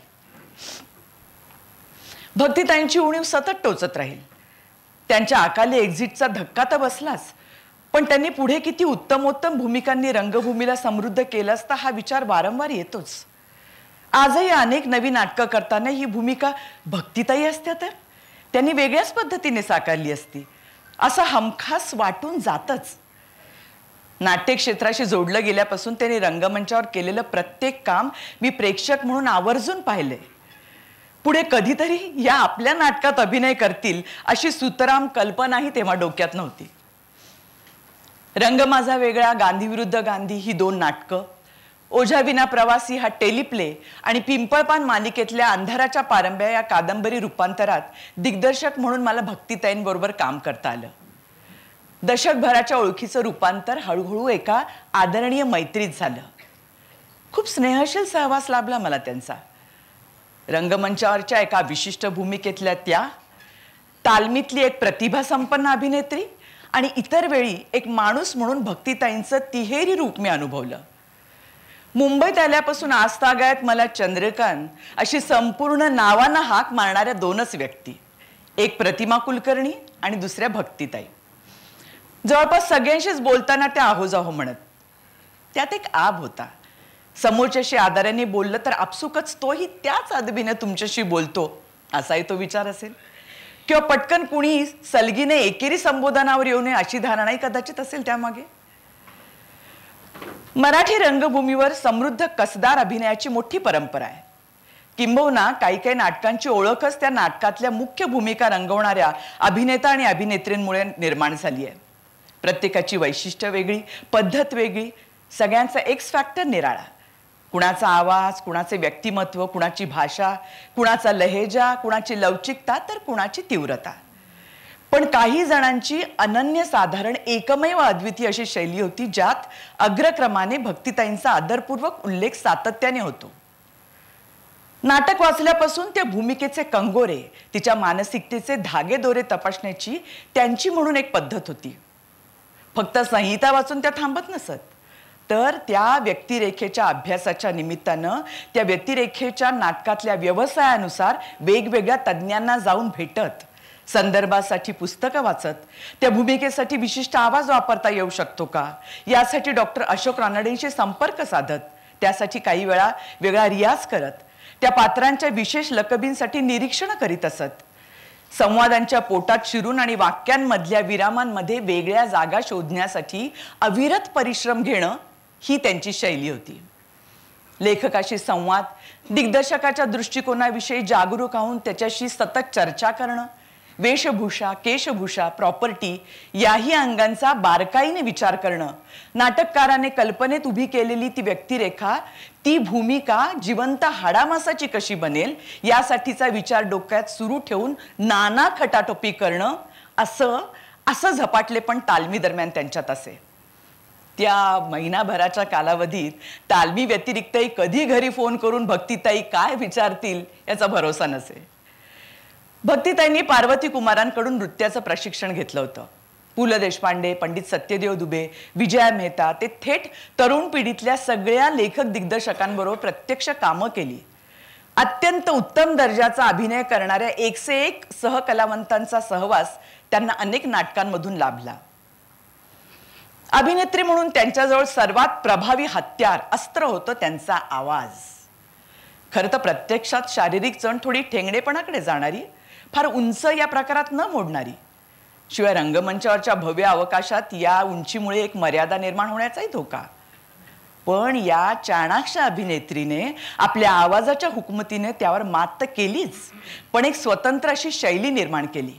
भक्तिताईंची उणीव सतत टोचत राहील. त्यांच्या अकाली एक्झिटचा धक्का तर बसलाच, पण त्यांनी पुढे किती उत्तमोत्तम भूमिकांनी रंगभूमीला समृद्ध केलं असता हा विचार वारंवार येतोच. आजही अनेक नवी नाटकं करताना ही भूमिका भक्तिताई असत्या तर त्यांनी वेगळ्याच पद्धतीने साकारली असती असं हमखास वाटून जातच. नाट्यक्षेत्राशी जोडलं गेल्यापासून त्यांनी रंगमंचावर केलेलं प्रत्येक काम मी प्रेक्षक म्हणून आवर्जून पाहिलंय. पुढे कधीतरी या आपल्या नाटकात अभिनय करतील अशी सुतराम कल्पनाही तेव्हा डोक्यात नव्हती. रंग माझा वेगळा, गांधी विरुद्ध गांधी ही 2 नाटकं, ओझा विना प्रवासी हा टेलिप्ले आणि पिंपळपान मालिकेतल्या अंधाराच्या पारंब्या या कादंबरी रूपांतरात दिग्दर्शक म्हणून मला भक्तिताईंबरोबर काम करता आलं. दशकभराच्या ओळखीचं रूपांतर हळूहळू एका आदरणीय मैत्रीत झालं. खूप स्नेहशील सहवास लाभला मला त्यांचा. रंगमंचावरच्या एका विशिष्ट भूमिकेतल्या त्या, तालमीतली एक प्रतिभासंपन्न अभिनेत्री आणि इतर वेळी एक माणूस म्हणून भक्तिताईंचं तिहेरी रूप मी अनुभवलं. मुंबईत आल्यापासून आजतागायत मला चंद्रकांत अशी संपूर्ण नावानं हाक मारणाऱ्या 2च व्यक्ती, एक प्रतिमा कुलकर्णी आणि दुसऱ्या भक्तिताई. जवळपास सगळ्यांशीच बोलताना त्या आहोजाहो म्हणत. त्यात एक आभ होता. समोरच्याशी आदराने बोललं तर आपसुकच तोही त्याच अदबीने तुमच्याशी बोलतो असाही तो विचार असेल, किंवा पटकन कुणी सलगीने एकेरी संबोधनावर येऊ नये अशी धारणाही कदाचित असेल त्यामागे. मराठी रंगभूमीवर समृद्ध कसदार अभिनयाची मोठी परंपरा आहे. किंबहुना काही नाटकांची ओळखच त्या नाटकातल्या मुख्य भूमिका रंगवणाऱ्या अभिनेता आणि अभिनेत्रींमुळे निर्माण झाली आहे. प्रत्येकाची वैशिष्ट्य वेगळी, पद्धत वेगळी, सगळ्यांचा एक्स फॅक्टर निराळा. कुणाचा आवाज, कुणाचे व्यक्तिमत्व, कुणाची भाषा, कुणाचा लहेजा, कुणाची लवचिकता तर कुणाची तीव्रता. पण काही जणांची अनन्यसाधारण एकमेव अद्वितीय अशी शैली होती ज्यात अग्रक्रमाने भक्तिताईंचा आदरपूर्वक उल्लेख सातत्याने होतो. नाटक वाचल्यापासून त्या भूमिकेचे कंगोरे, तिच्या मानसिकतेचे धागेदोरे तपासण्याची त्यांची म्हणून एक पद्धत होती. फक्त संहिता वाचून त्या थांबत नसत, तर त्या व्यक्तिरेखेच्या अभ्यासाच्या निमित्तानं त्या व्यक्तिरेखेच्या नाटकातल्या व्यवसायानुसार वेगवेगळ्या तज्ज्ञांना जाऊन भेटत, संदर्भासाठी पुस्तकं वाचत, त्या भूमिकेसाठी विशिष्ट आवाज वापरता येऊ शकतो का यासाठी डॉक्टर अशोक रानडेंशी संपर्क साधत, त्यासाठी काही वेळा वेगळा रियाज करत, त्या पात्रांच्या विशेष लकबींसाठी निरीक्षण करीत असत. संवादांच्या पोटात शिरून आणि वाक्यांमधल्या विरामांमध्ये वेगळ्या जागा शोधण्यासाठी अविरत परिश्रम घेणं ही त्यांची शैली होती. लेखकाशी संवाद, दिग्दर्शकाच्या दृष्टिकोनाविषयी जागरूक होऊन त्याच्याशी सतत चर्चा करणं, वेशभूषा, केशभूषा, प्रॉपर्टी याही अंगांचा बारकाईने विचार करणं, नाटककाराने कल्पनेत उभी केलेली ती व्यक्तिरेखा, ती भूमिका जिवंत हाडामासाची कशी बनेल यासाठीचा विचार डोक्यात सुरू ठेवून नाना खटाटोपी करणं, असं झपाटले पण तालमी दरम्यान त्यांच्यात असे. त्या महिनाभराच्या कालावधीत तालमी व्यतिरिक्तही कधी घरी फोन करून भक्तिताई काय विचारतील याचा भरोसा नसे. भक्तिताईंनी पार्वती कुमारांकडून नृत्याचं प्रशिक्षण घेतलं होतं. पु ल देशपांडे, पंडित सत्यदेव दुबे, विजया मेहता ते थेट तरुण पिढीतल्या सगळ्या लेखक दिग्दर्शकांबरोबर प्रत्यक्ष कामं केली. अत्यंत उत्तम दर्जाचा अभिनय करणाऱ्या 101 सहकलावंतांचा सहवास त्यांना अनेक नाटकांमधून लाभला. अभिनेत्री म्हणून त्यांच्याजवळ सर्वात प्रभावी हत्यार, अस्त्र होतं त्यांचा आवाज. खरं तर प्रत्यक्षात शारीरिक चण थोडी ठेंगणेपणाकडे जाणारी, फार उंच या प्रकारात न मोडणारी. शिवाय रंगमंचावरच्या भव्य अवकाशात या उंचीमुळे एक मर्यादा निर्माण होण्याचाही धोका. पण या चाणाक्ष अभिनेत्रीने आपल्या आवाजाच्या हुकमतीने त्यावर मात केलीच, पण एक स्वतंत्र अशी शैली निर्माण केली.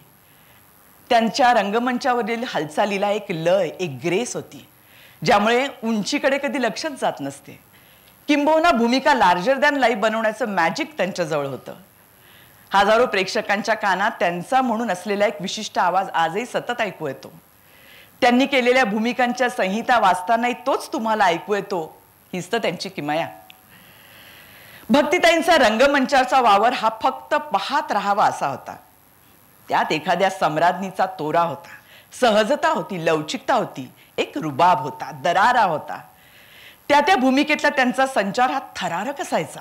त्यांच्या रंगमंचावरील हालचालीला एक लय, एक ग्रेस होती, ज्यामुळे उंचीकडे कधी लक्षच जात नसते. किंबहुना भूमिका लार्जर दॅन लाईफ बनवण्याचं मॅजिक त्यांच्याजवळ होतं. हजारो प्रेक्षकांच्या कानात त्यांचा म्हणून असलेला एक विशिष्ट आवाज आजही सतत ऐकू येतो. त्यांनी केलेल्या भूमिकांच्या संहिता वाचतानाही तोच तुम्हाला ऐकू येतो. हीच तर त्यांची किमया. भक्तिताईंचा रंगमंचाचा वावर हा फक्त पाहत राहावा असा होता. त्यात एखाद्या सम्राज्ञीचा तोरा होता, सहजता होती, लवचिकता होती, एक रुबाब होता, दरारा होता. त्या भूमिकेतला त्यांचा संचार हा थरारक असायचा.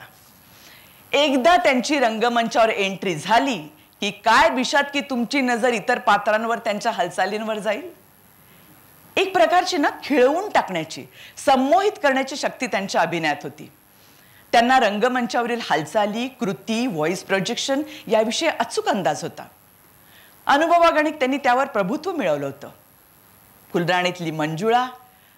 एकदा त्यांची रंगमंचावर एंट्री झाली की काय बिशात की तुमची नजर इतर पात्रांवर, त्यांच्या हालचालींवर जाईल. एक प्रकारची ना खिळवून टाकण्याची, संमोहित करण्याची शक्ती त्यांच्या अभिनयात होती. त्यांना रंगमंचावरील हालचाली, कृती, व्हॉइस प्रोजेक्शन याविषयी अचूक अंदाज होता. अनुभवागणिक त्यांनी त्यावर प्रभुत्व मिळवलं होतं. फुलराणीतली मंजुळा,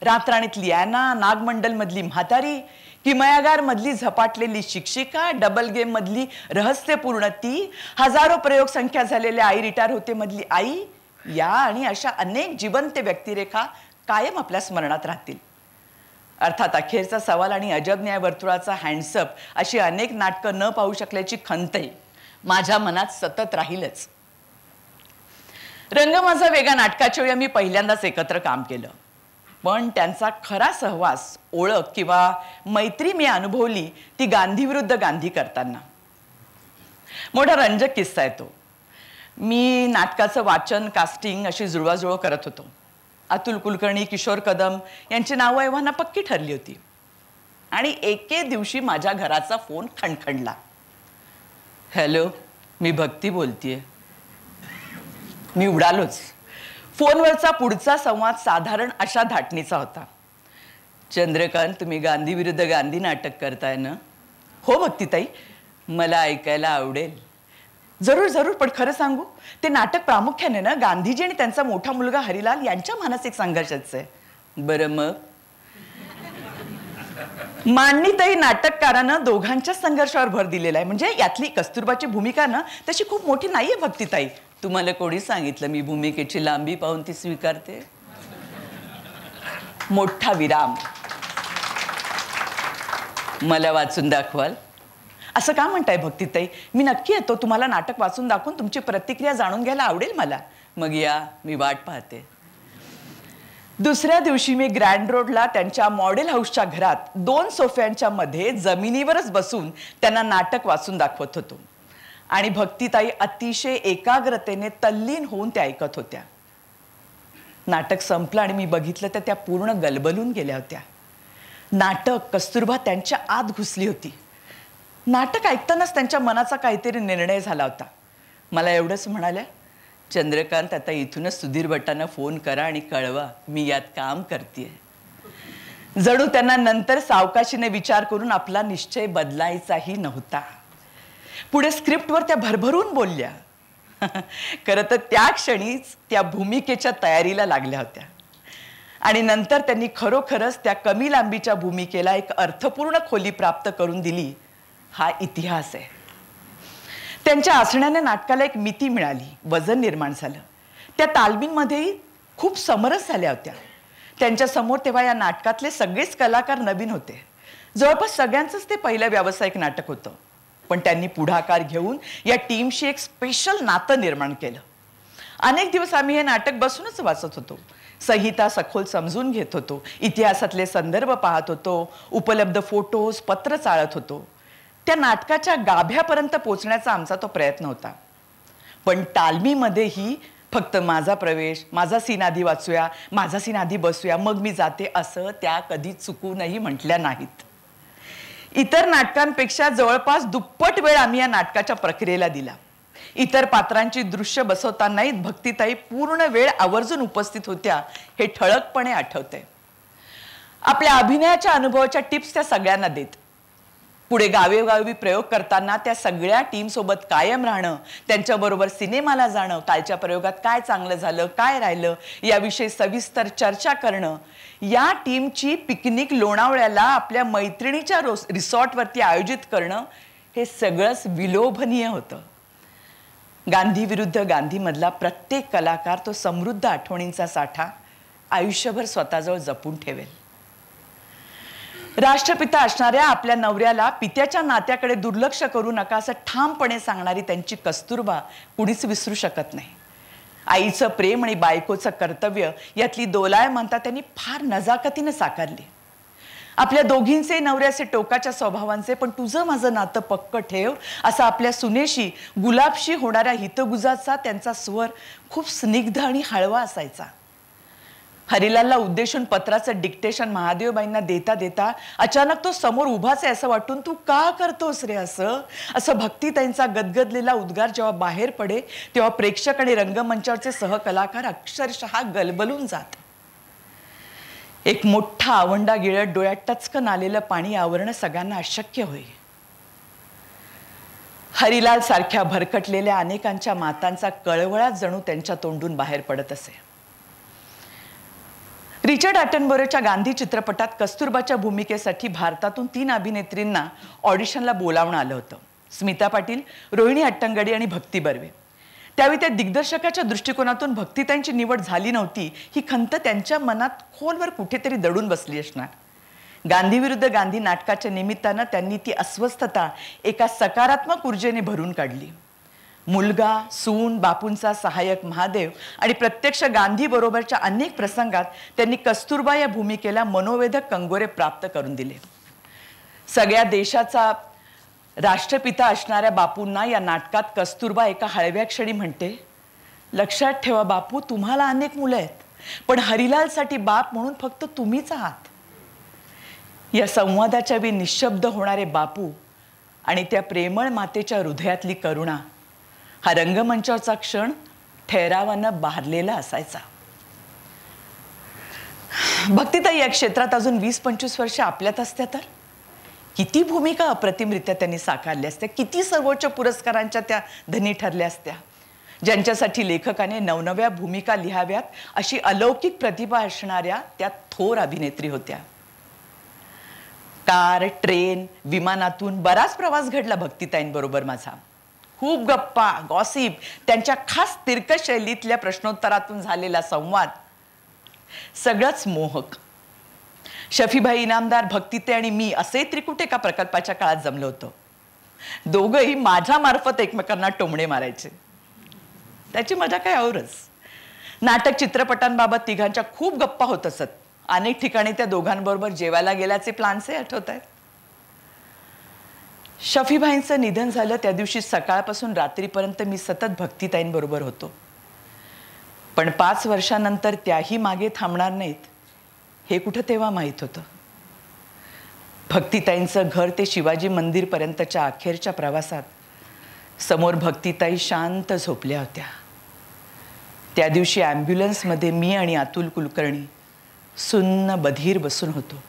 रातराणीतली ॲना, नागमंडल मधली म्हातारी, किमयागार मधली झपाटलेली शिक्षिका, डबल गेम मधली रहस्यपूर्ण ती, हजारो प्रयोग संख्या झालेल्या आई रिटायर होते मधली आई, या आणि अशा अनेक जिवंत व्यक्तिरेखा कायम आपल्या स्मरणात राहतील. अर्थात अखेरचा सवाल आणि अजब न्याय वर्तुळाचा हँडसअप अशी अनेक नाटकं न पाहू शकल्याची खंतही माझ्या मनात सतत राहीलच. रंग माझा वेगा नाटकाच्या वेळी आम्ही पहिल्यांदाच एकत्र काम केलं, पण त्यांचा खरा सहवास, ओळख किंवा मैत्री मी अनुभवली ती गांधी विरुद्ध गांधी करताना. मोठा रंजक किस्सा आहे तो. मी नाटकाचं वाचन, कास्टिंग अशी जुळवाजुळव करत होतो. अतुल कुलकर्णी, किशोर कदम यांची नावं एव्हाना पक्की ठरली होती. आणि एके दिवशी माझ्या घराचा फोन खणखणला. हॅलो, मी भक्ती बोलतीये. मी उडालोच. फोनवरचा पुढचा संवाद साधारण अशा धाटणीचा होता. चंद्रकांत, तुम्ही गांधी विरुद्ध गांधी नाटक करताय ना? हो भक्तिताई, मला ऐकायला आवडेल. जरूर जरूर, पण खरं सांगू, ते नाटक प्रामुख्याने ना गांधीजी आणि त्यांचा मोठा मुलगा हरिलाल यांच्या मानसिक संघर्षाचं आहे. बरं मग? मांडणीतही नाटककारानं दोघांच्या संघर्षावर भर दिलेला आहे. म्हणजे यातली कस्तुरबाची भूमिका ना तशी खूप मोठी नाहीये भक्तिताई. तुम्हाला कोणी सांगितलं मी भूमिकेची लांबी पाहून ती स्वीकारते? मोठा विराम. मला वाचून दाखवाल? असं का म्हणताय भक्तिताई? मी नक्की येतो. तुम्हाला नाटक वाचून दाखवून तुमची प्रतिक्रिया जाणून घ्यायला आवडेल मला. मग या, मी वाट पाहते. दुसऱ्या दिवशी मी ग्रँड रोडला त्यांच्या मॉडेल हाऊसच्या घरात 2 सोफ्यांच्या मध्ये जमिनीवरच बसून त्यांना नाटक वाचून दाखवत होतो. आणि भक्तिताई अतिशय एकाग्रतेने तल्लीन होऊन त्या ऐकत होत्या. नाटक संपलं आणि मी बघितलं तर त्या पूर्ण गलबलून गेल्या होत्या. नाटक, कस्तुरबा त्यांच्या आत घुसली होती. नाटक ऐकतानाच त्यांच्या मनाचा काहीतरी निर्णय झाला होता. मला एवढंच म्हणाल्या, चंद्रकांत, आता इथूनच सुधीर भटांना फोन करा आणि कळवा मी यात काम करतेय. जणू त्यांना नंतर सावकाशीने विचार करून आपला निश्चय बदलायचाही नव्हता. पुढे स्क्रिप्टवर त्या भरभरून बोलल्या. खरं तर त्या क्षणीच त्या भूमिकेच्या तयारीला लागल्या होत्या. आणि नंतर त्यांनी खरोखरच त्या कमी लांबीच्या भूमिकेला एक अर्थपूर्ण खोली प्राप्त करून दिली. हा इतिहास आहे. त्यांच्या असण्याने नाटकाला एक मिती मिळाली, वजन निर्माण झालं. त्या तालमींमध्येही खूप समरस झाल्या होत्या. त्यांच्या समोर तेव्हा या नाटकातले सगळेच कलाकार नवीन होते. जवळपास सगळ्यांचंच ते पहिलं व्यावसायिक नाटक होतं. पण त्यांनी पुढाकार घेऊन या टीमशी एक स्पेशल नातं निर्माण केलं. अनेक दिवस आम्ही हे नाटक बसूनच वाचत होतो. संहिता सखोल समजून घेत होतो. इतिहासातले संदर्भ पाहत होतो. उपलब्ध फोटोज, पत्र चाळत होतो. त्या नाटकाच्या गाभ्यापर्यंत पोचण्याचा आमचा तो प्रयत्न होता. पण तालमीमध्येही फक्त माझा प्रवेश, माझा सीन आधी वाचूया, माझा सीन आधी बसूया, मग मी जाते, असं त्या कधी चुकूनही म्हटल्या नाहीत. इतर नाटकांपेक्षा जवळपास दुप्पट वेळ आम्ही या नाटकाच्या प्रक्रियेला दिला. इतर पात्रांची दृश्य बसवतानाही भक्तिताई पूर्ण वेळ आवर्जून उपस्थित होत्या हे ठळकपणे आठवते. आपल्या अभिनयाच्या अनुभवाच्या टिप्स त्या सगळ्यांना देत. पुढे गावेगावी प्रयोग करताना त्या सगळ्या टीम सोबत कायम राहणं, त्यांच्याबरोबर सिनेमाला जाणं, कालच्या प्रयोगात काय चांगलं झालं, काय राहिलं याविषयी सविस्तर चर्चा करणं, या टीमची पिकनिक लोणावळ्याला आपल्या मैत्रिणीच्या रिसॉर्टवरती आयोजित करणं, हे सगळंच विलोभनीय होतं. गांधी विरुद्ध गांधीमधला प्रत्येक कलाकार तो समृद्ध आठवणींचा साठा आयुष्यभर स्वतःजवळ जपून ठेवेल. राष्ट्रपिता असणाऱ्या आपल्या नवऱ्याला पित्याच्या नात्याकडे दुर्लक्ष करू नका असं ठामपणे सांगणारी त्यांची कस्तुरबा कुणीच विसरू शकत नाही. आईचं प्रेम आणि बायकोचं कर्तव्य यातली दोलायमानता त्यांनी फार नजाकतीने साकारली. आपल्या दोघींचे नवऱ्याचे टोकाच्या स्वभावांचे पण तुझं माझं नातं पक्क ठेव असा आपल्या सुनेशी गुलाबशी होणाऱ्या हितगुजाचा त्यांचा स्वर खूप स्निग्ध आणि हळवा असायचा. हरिलालला उद्देशून पत्राचं डिक्टेशन महादेवबाईंना देता देता अचानक तो समोर उभाच आहे असं वाटून तू का करतोस रे असं भक्तीताईंचा गदगदलेला उद्गार जेव्हा बाहेर पडे तेव्हा प्रेक्षक आणि रंगमंचावरचे सहकलाकार अक्षरशः गलबलून जात. एक मोठा आवंडा गिळत डोळ्यात टचकन आलेलं पाणी आवरणं सगळ्यांना अशक्य होई. हरिलाल सारख्या भरकटलेल्या अनेकांच्या मातांचा कळवळात जणू त्यांच्या तोंडून बाहेर पडत असे. रिचर्ड अॅटनबरोच्या गांधी चित्रपटात कस्तुरबाच्या भूमिकेसाठी भारतातून 3 अभिनेत्रींना ऑडिशनला बोलावणं आलं होतं. स्मिता पाटील, रोहिणी हट्टंगडी आणि भक्ती बर्वे. त्यावेळी त्या दिग्दर्शकाच्या दृष्टिकोनातून भक्तिताईंची निवड झाली नव्हती ही खंत त्यांच्या मनात खोलवर कुठेतरी दडून बसली असणार. गांधी विरुद्ध गांधी नाटकाच्या निमित्तानं त्यांनी ती अस्वस्थता एका सकारात्मक ऊर्जेने भरून काढली. मुलगा, सून, बापूंचा सहाय्यक महादेव आणि प्रत्यक्ष गांधी बरोबरच्या अनेक प्रसंगात त्यांनी कस्तुरबा या भूमिकेला मनोवेधक कंगोरे प्राप्त करून दिले. सगळ्या देशाचा राष्ट्रपिता असणाऱ्या बापूंना या नाटकात कस्तुरबा एका हळव्या क्षणी म्हणते, लक्षात ठेवा बापू, तुम्हाला अनेक मुलं आहेत पण हरिलालसाठी बाप म्हणून फक्त तुम्हीच आहात. या संवादाच्या वेळी निशब्द होणारे बापू आणि त्या प्रेमळ मातेच्या हृदयातली करुणा हा रंगमंचावरचा क्षण ठहरावानं बहरलेला असायचा. भक्तिताई या क्षेत्रात अजून 20-25 वर्ष आपल्यात असत्या तर किती भूमिका अप्रतिमरित्या त्यांनी साकारल्या असत्या, किती सर्वोच्च पुरस्कारांच्या त्या धनी ठरल्या असत्या. ज्यांच्यासाठी लेखकाने नवनव्या भूमिका लिहाव्यात अशी अलौकिक प्रतिभा असणाऱ्या त्या थोर अभिनेत्री होत्या. कार, ट्रेन, विमानातून बराच प्रवास घडला भक्तिताईंबरोबर माझा. खूप गप्पा, गॉसिप, त्यांच्या खास तिरकस शैलीतल्या प्रश्नोत्तरातून झालेला संवाद सगळंच मोहक. शफीभाई इनामदार, भक्तिते आणि मी असे त्रिकुट एका प्रकल्पाच्या काळात जमलो होतो. दोघंही माझ्या मार्फत एकमेकांना टोमणे मारायचे. त्याची मजा काय औरच. नाटक चित्रपटांबाबत तिघांच्या खूप गप्पा होत असत. अनेक ठिकाणी त्या दोघांबरोबर जेवायला गेल्याचे प्लॅन्सही आठवत आहेत. शफीभाईंचं निधन झालं त्या दिवशी सकाळपासून रात्रीपर्यंत मी सतत भक्तिताईंबरोबर होतो. पण 5 वर्षानंतर त्याही मागे थांबणार नाहीत हे कुठं तेव्हा माहीत होतं. भक्तिताईंचं घर ते शिवाजी मंदिरपर्यंतच्या अखेरच्या प्रवासात समोर भक्तिताई शांत झोपल्या होत्या. त्या दिवशी ॲम्ब्युलन्समध्ये मी आणि अतुल कुलकर्णी सुन्न बधीर बसून होतो.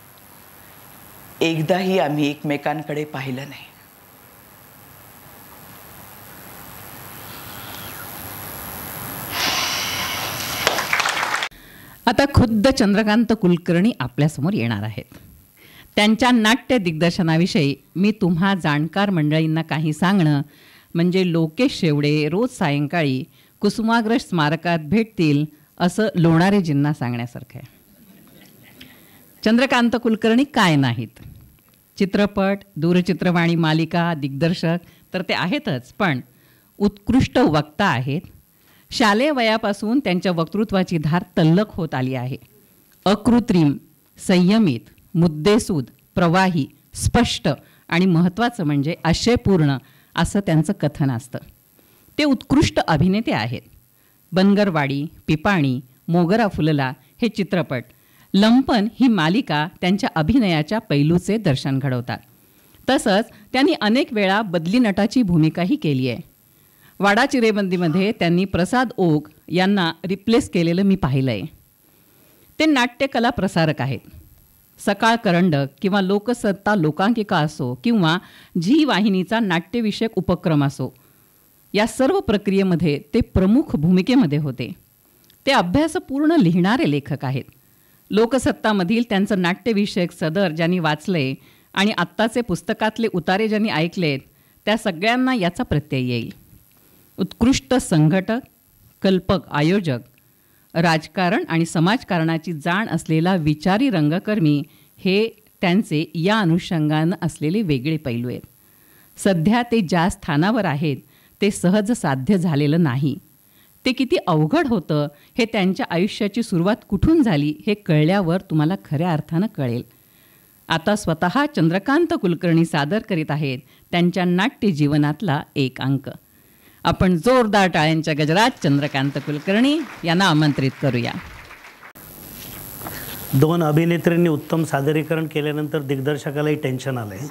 एकदाही आम्ही एकमेकांकडे पाहिलं नाही. आता खुद्द चंद्रकांत कुलकर्णी आपल्यासमोर येणार आहेत. त्यांच्या नाट्य दिग्दर्शनाविषयी मी तुम्हा जाणकार मंडळींना काही सांगणं म्हणजे लोकेश शेवडे रोज सायंकाळी कुसुमाग्रज स्मारकात भेटतील असं लोणारेजींना सांगण्यासारखं आहे. चंद्रकांत कुलकर्णी काय नाहीत. चित्रपट, दूरचित्रवाणी मालिका दिग्दर्शक तर ते आहेतच, पण उत्कृष्ट वक्ता आहेत. शालेय वयापासून त्यांच्या वक्तृत्वाची धार तल्लख होत आली आहे. अकृत्रिम, संयमित, मुद्देसूद, प्रवाही, स्पष्ट आणि महत्त्वाचं म्हणजे आशयपूर्ण असं त्यांचं कथन असतं. ते उत्कृष्ट अभिनेते आहेत. बनगरवाडी, पिपाणी, मोगरा फुलला हे चित्रपट, लंपन ही मालिका त्यांच्या अभिनयाच्या पैलूचे दर्शन घडवतात. तसंच त्यांनी अनेक वेळा बदली नटाची भूमिकाही केली आहे. वाडा चिरेबंदीमध्ये त्यांनी प्रसाद ओक यांना रिप्लेस केलेलं मी पाहिलं आहे. ते नाट्यकला प्रसारक आहेत. सकाळ करंडक किंवा लोकसत्ता लोकांकिका असो किंवा झी वाहिनीचा नाट्यविषयक उपक्रम असो, या सर्व प्रक्रियेमध्ये ते प्रमुख भूमिकेमध्ये होते. ते अभ्यासपूर्ण लिहिणारे लेखक आहेत. लोकसत्तामधील त्यांचं नाट्यविषयक सदर ज्यांनी वाचले आणि आत्ताचे पुस्तकातले उतारे ज्यांनी ऐकलेत त्या सगळ्यांना याचा प्रत्यय येईल. उत्कृष्ट संघटक, कल्पक आयोजक, राजकारण आणि समाजकारणाची जाण असलेला विचारी रंगकर्मी हे त्यांचे या अनुषंगानं असलेले वेगळे पैलू आहेत. सध्या ते ज्या स्थानावर आहेत ते सहज साध्य झालेलं नाही. ते किती अवघड होतं हे त्यांच्या आयुष्याची सुरुवात कुठून झाली हे कळल्यावर तुम्हाला खऱ्या अर्थानं कळेल. आता स्वतः चंद्रकांत कुलकर्णी सादर करीत आहेत त्यांच्या नाट्य जीवनातला एक अंक. आपण जोरदार टाळ्यांच्या गजरात चंद्रकांत कुलकर्णी यांना आमंत्रित करूया. 2 अभिनेत्रींनी उत्तम सादरीकरण केल्यानंतर दिग्दर्शकालाही टेन्शन आलंय.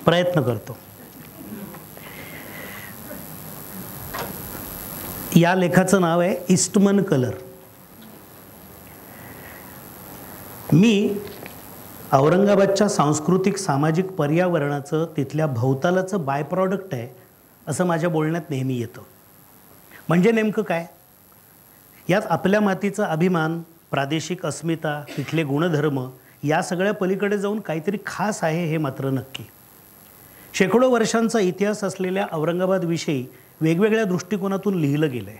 प्रयत्न करतो. या लेखाचं नाव आहे ईस्टमन कलर. मी औरंगाबादच्या सांस्कृतिक सामाजिक पर्यावरणाचं तिथल्या भोवतालाचं बाय प्रॉडक्ट आहे असं माझ्या बोलण्यात नेहमी येतं. म्हणजे नेमकं काय? यात आपल्या मातीचा अभिमान, प्रादेशिक अस्मिता, तिथले गुणधर्म या सगळ्या पलीकडे जाऊन काहीतरी खास आहे हे मात्र नक्की. शेकडो वर्षांचा इतिहास असलेल्या औरंगाबादविषयी वेगवेगळ्या दृष्टिकोनातून लिहिलं गेलं आहे.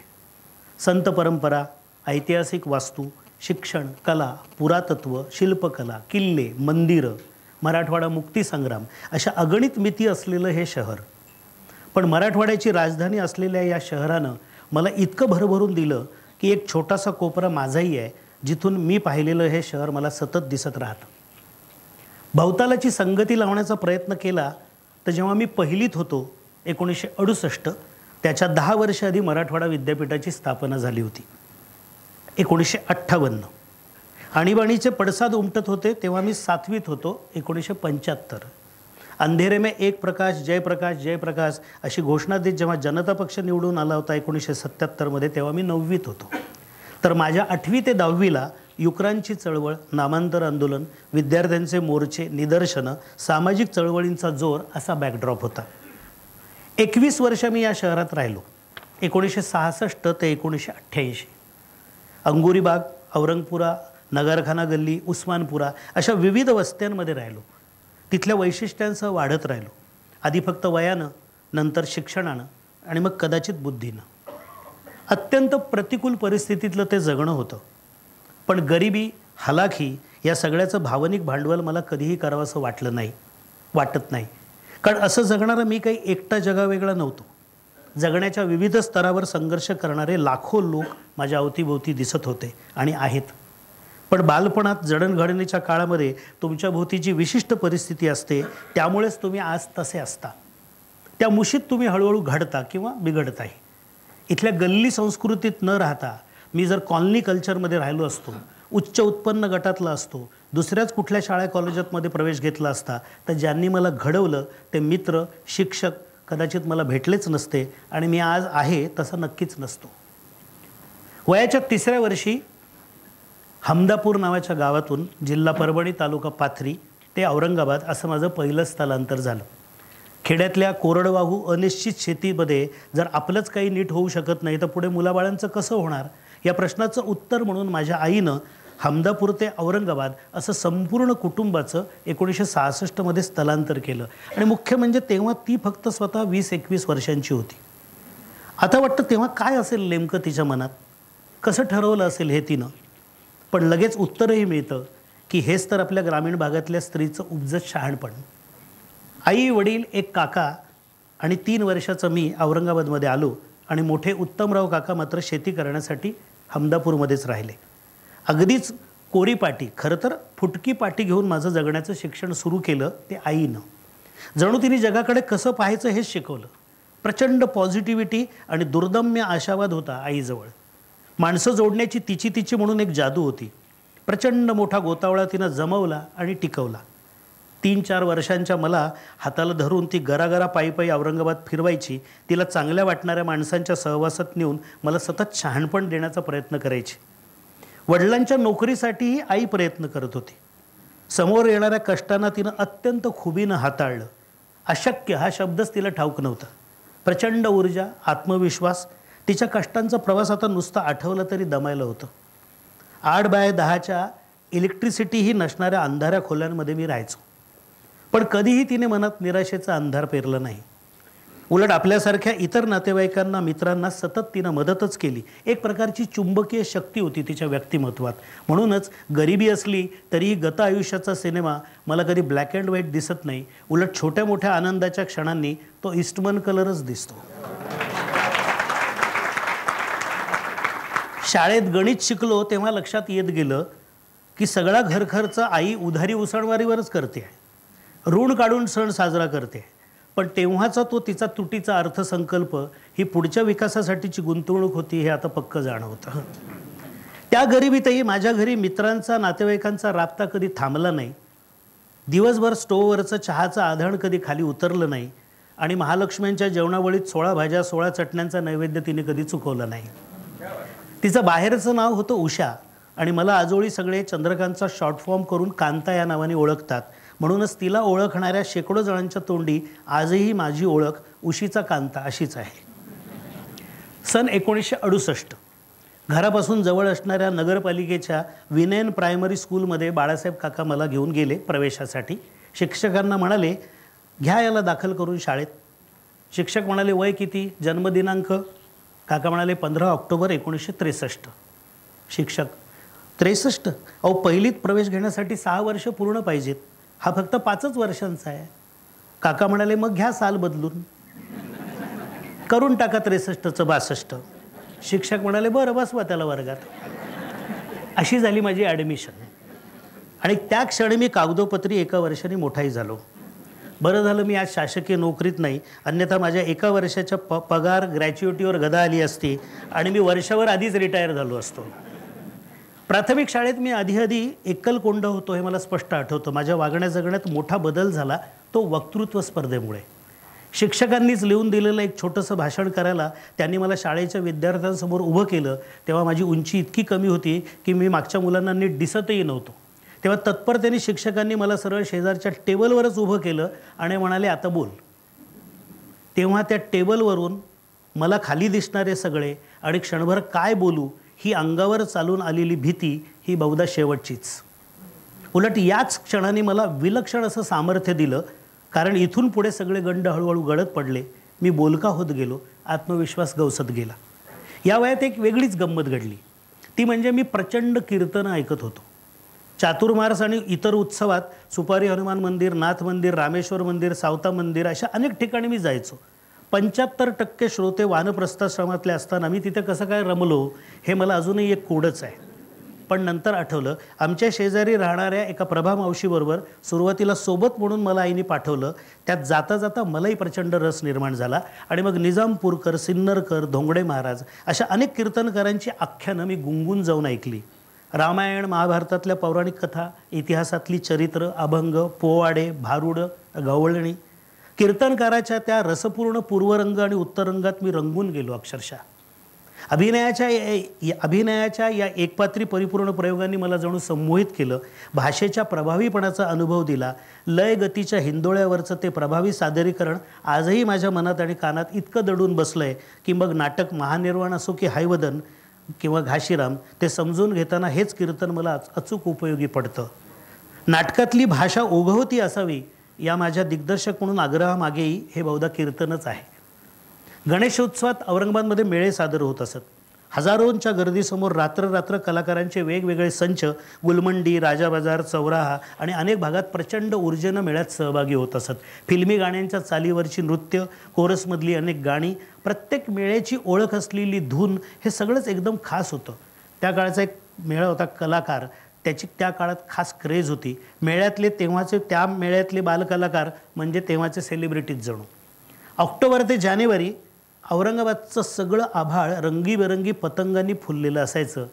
संत परंपरा, ऐतिहासिक वास्तू, शिक्षण, कला, पुरातत्व, शिल्पकला, किल्ले, मंदिरं, मराठवाडा मुक्तीसंग्राम अशा अगणित मिती असलेलं हे शहर. पण मराठवाड्याची राजधानी असलेल्या या शहरानं मला इतकं भरभरून दिलं की एक छोटासा कोपरा माझाही आहे जिथून मी पाहिलेलं हे शहर मला सतत दिसत राहतं. भवतालाची संगती लावण्याचा प्रयत्न केला तर जेव्हा मी पहिलीत होतो 1968 त्याच्या 10 वर्ष आधी मराठवाडा विद्यापीठाची स्थापना झाली होती. 1958 आणीबाणीचे पडसाद उमटत होते तेव्हा मी 7वीत होतो. 1975 अंधेरे में एक प्रकाश जयप्रकाश जयप्रकाश अशी घोषणा देत जेव्हा जनता पक्ष निवडून आला होता 1977 तेव्हा मी 9वीत होतो. तर माझ्या 8वी ते 10वीला युक्रांची चळवळ, नामांतर आंदोलन, विद्यार्थ्यांचे मोर्चे, निदर्शनं, सामाजिक चळवळींचा जोर असा बॅकड्रॉप होता. 21 वर्ष मी या शहरात राहिलो. 1966 ते 1988 अंगुरीबाग, औरंगपुरा, नगरखाना गल्ली, उस्मानपुरा अशा विविध वस्त्यांमध्ये राहिलो. तिथल्या वैशिष्ट्यांसह वाढत राहिलो. आधी फक्त वयानं, नंतर शिक्षणानं आणि मग कदाचित बुद्धीनं. अत्यंत प्रतिकूल परिस्थितीतलं ते जगणं होतं. पण गरिबी, हलाखी या सगळ्याचं भावनिक भांडवल मला कधीही करावंसं वाटत नाही. कारण असं जगणारा मी काही एकटा जगावेगळा नव्हतो. जगण्याच्या विविध स्तरावर संघर्ष करणारे लाखो लोक माझ्या अवतीभोवती दिसत होते आणि आहेत. पण बालपणात जडणघडणीच्या काळामध्ये तुमच्या भोवतीची विशिष्ट परिस्थिती असते, त्यामुळेच तुम्ही आज तसे असता. त्या मुशीत तुम्ही हळूहळू घडता किंवा बिघडताही. इथल्या गल्ली संस्कृतीत न राहता मी जर कॉलनी कल्चरमध्ये राहिलो असतो, उच्च उत्पन्न गटातला असतो, दुसऱ्याच कुठल्या शाळा कॉलेजातमध्ये प्रवेश घेतला असता तर ज्यांनी मला घडवलं ते मित्र, शिक्षक कदाचित मला भेटलेच नसते आणि मी आज आहे तसा नक्कीच नसतो. वयाच्या 3ऱ्या वर्षी हमदापूर नावाच्या गावातून जिल्हा परभणी, तालुका पाथरी ते औरंगाबाद असं माझं पहिलं स्थलांतर झालं. खेड्यातल्या कोरडवाहू अनिश्चित शेतीमध्ये जर आपलंच काही नीट होऊ शकत नाही तर पुढे मुलाबाळांचं कसं होणार या प्रश्नाचं उत्तर म्हणून माझ्या आईनं हमदापूर ते औरंगाबाद असं संपूर्ण कुटुंबाचं 1966 स्थलांतर केलं. आणि मुख्य म्हणजे तेव्हा ती फक्त स्वतः 20-21 वर्षांची होती. आता वाटतं तेव्हा काय असेल नेमकं तिच्या मनात, कसं ठरवलं असेल हे तिनं. पण लगेच उत्तरही मिळतं की हेच तर आपल्या ग्रामीण भागातल्या स्त्रीचं उपजत शहाणपण. आई, वडील, एक काका आणि 3 वर्षाचं मी औरंगाबादमध्ये आलो आणि मोठे उत्तमराव काका मात्र शेती करण्यासाठी हमदापूरमध्येच राहिले. अगदीच कोरी पाटी, खरं तर फुटकी पाटी घेऊन माझं जगण्याचं शिक्षण सुरू केलं ते आईनं. जणू तिने जगाकडे कसं पाहायचं हेच शिकवलं. प्रचंड पॉझिटिव्हिटी आणि दुर्दम्य आशावाद होता आईजवळ. माणसं जोडण्याची तिची म्हणून एक जादू होती. प्रचंड मोठा गोतावळा तिनं जमवला आणि टिकवला. 3-4 वर्षांच्या मला हाताला धरून ती गरागरा पायी औरंगाबाद फिरवायची. तिला चांगल्या वाटणाऱ्या माणसांच्या सहवासात नेऊन मला सतत शहाणपण देण्याचा प्रयत्न करायची. वडिलांच्या नोकरीसाठीही आई प्रयत्न करत होती. समोर येणाऱ्या कष्टांना तिनं अत्यंत खुबीनं हाताळलं. अशक्य हा शब्दच तिला ठाऊक नव्हता. प्रचंड ऊर्जा, आत्मविश्वास. तिच्या कष्टांचा प्रवास आता नुसतं आठवलं तरी दमायला होतं. 8x10च्या इलेक्ट्रिसिटीही नसणाऱ्या अंधाऱ्या खोल्यांमध्ये मी राहायचो. पण कधीही तिने मनात निराशेचा अंधार पेरला नाही. उलट आपल्यासारख्या इतर नातेवाईकांना, मित्रांना सतत तिनं मदतच केली. एक प्रकारची चुंबकीय शक्ती होती तिच्या व्यक्तिमत्वात. म्हणूनच गरिबी असली तरीही गत आयुष्याचा सिनेमा मला कधी ब्लॅक अँड व्हाईट दिसत नाही. उलट छोट्या मोठ्या आनंदाच्या क्षणांनी तो ईस्टमन कलरच दिसतो. शाळेत गणित शिकलो तेव्हा लक्षात येत गेलं की सगळा घरखर्च आई उधारी उसणवारीवरच करते आहे, ऋण काढून सण साजरा करते. पण तेव्हाचा तो तिचा तुटीचा अर्थसंकल्प ही पुढच्या विकासासाठीची गुंतवणूक होती हे आता पक्क जाणवतं. त्या गरिबीतही माझ्या घरी मित्रांचा, नातेवाईकांचा राबता कधी थांबला नाही. दिवसभर स्टोववरचं चहाचं आधण कधी खाली उतरलं नाही आणि महालक्ष्म्यांच्या जेवणावळीत 16 भाज्या 16 चटण्यांचा नैवेद्य तिने कधी चुकवला नाही. तिचं बाहेरचं नाव होतं उषा आणि मला आजोळी सगळे चंद्रकांतचा शॉर्ट फॉर्म करून कांता या नावाने ओळखतात. म्हणूनच तिला ओळखणाऱ्या शेकडो जणांच्या तोंडी आजही माझी ओळख उशीचा कांता अशीच आहे. सन 1968 घरापासून जवळ असणाऱ्या नगरपालिकेच्या विनयन प्रायमरी स्कूलमध्ये बाळासाहेब काका मला घेऊन गेले प्रवेशासाठी. शिक्षकांना म्हणाले, घ्या याला दाखल करून शाळेत. शिक्षक म्हणाले, वय किती, जन्मदिनांक? काका म्हणाले, 15 ऑक्टोबर 1963. शिक्षक, 63? अहो, पहिलीत प्रवेश घेण्यासाठी 6 वर्ष पूर्ण पाहिजेत, हा फक्त 5च वर्षांचा आहे. काका म्हणाले, मग घ्या साल बदलून, करून टाका 63चं 62. शिक्षक म्हणाले, बरं बसवा त्याला वर्गात. अशी झाली माझी ॲडमिशन आणि त्या क्षणी मी कागदोपत्री 1 वर्षाने मोठाही झालो. बरं झालं मी आज शासकीय नोकरीत नाही, अन्यथा माझ्या 1 वर्षाच्या पगार ग्रॅच्युइटीवर गदा आली असती आणि मी वर्षभर आधीच रिटायर झालो असतो. प्राथमिक शाळेत मी आधी एकलकोंड होतो हे मला स्पष्ट आठवतं. माझ्या वागण्या जगण्यात मोठा बदल झाला तो वक्तृत्व स्पर्धेमुळे. शिक्षकांनीच लिहून दिलेलं एक छोटंसं भाषण करायला त्यांनी मला शाळेच्या विद्यार्थ्यांसमोर उभं केलं. तेव्हा माझी उंची इतकी कमी होती की मी मागच्या मुलांना नीट दिसतही नव्हतो. तेव्हा तत्परतेने शिक्षकांनी मला सरळ शेजारच्या टेबलवरच उभं केलं आणि म्हणाले, आता बोल. तेव्हा त्या टेबलवरून मला खाली दिसणारे सगळे आणि क्षणभर काय बोलू ही अंगावर चालून आलेली भीती ही बहुधा शेवटचीच. उलट याच क्षणाने मला विलक्षण असं सामर्थ्य दिलं, कारण इथून पुढे सगळे गंड हळूहळू गळत पडले. मी बोलका होत गेलो, आत्मविश्वास गवसत गेला. या वयात एक वेगळीच गंमत घडली. ती म्हणजे मी प्रचंड कीर्तनं ऐकत होतो. चातुर्मास आणि इतर उत्सवात सुपारी हनुमान मंदिर, नाथ मंदिर, रामेश्वर मंदिर, सावता मंदिर अशा अनेक ठिकाणी मी जायचो. 75% श्रोते वानप्रस्थाश्रमातले असताना मी तिथे कसं काय रमलो हे मला अजूनही एक कोडच आहे. पण नंतर आठवलं, आमच्या शेजारी राहणाऱ्या एका प्रभा मावशीबरोबर सुरुवातीला सोबत म्हणून मला आईने पाठवलं. त्यात जाता जाता मलाही प्रचंड रस निर्माण झाला आणि मग निजामपूरकर, सिन्नरकर, धोंगडे महाराज अशा अनेक कीर्तनकारांची आख्यानं मी गुंगून जाऊन ऐकली. रामायण महाभारतातल्या पौराणिक कथा, इतिहासातली चरित्र, अभंग, पोवाडे, भारुड, गवळणी. कीर्तनकाराच्या त्या रसपूर्ण पूर्वरंग आणि उत्तररंगात मी रंगून गेलो अक्षरशः. अभिनयाच्या या एकपात्री परिपूर्ण प्रयोगांनी मला जणू संमोहित केलं. भाषेच्या प्रभावीपणाचा अनुभव दिला. लय गतीच्या हिंदोळ्यावरचं ते प्रभावी सादरीकरण आजही माझ्या मनात आणि कानात इतकं दडून बसलं आहे की मग नाटक महानिर्वाण असो की हायवदन किंवा घाशीराम, ते समजून घेताना हेच कीर्तन मला अचूक उपयोगी पडतं. नाटकातली भाषा ओघवती असावी या माझ्या दिग्दर्शक म्हणून आग्रहामागेही हे बहुधा कीर्तनच आहे. गणेशोत्सवात औरंगाबादमध्ये मेळे सादर होत असत. हजारोंच्या गर्दीसमोर रात्र रात्र कलाकारांचे वेगवेगळे संच गुलमंडी, राजा बाजार, चौराहा आणि अनेक भागात प्रचंड ऊर्जेनं मेळ्यात सहभागी होत असत. फिल्मी गाण्यांच्या चालीवरची नृत्य, कोरसमधली अनेक गाणी, प्रत्येक मेळ्याची ओळख असलेली धून, हे सगळंच एकदम खास होतं. त्या काळाचा एक मेळा होता कलाकार, त्याची त्या काळात खास क्रेज होती. त्या मेळ्यातले बालकलाकार म्हणजे तेव्हाचे सेलिब्रिटीज जणू. ऑक्टोबर ते जानेवारी औरंगाबादचं सगळं आभाळ रंगीबेरंगी पतंगांनी फुललेलं असायचं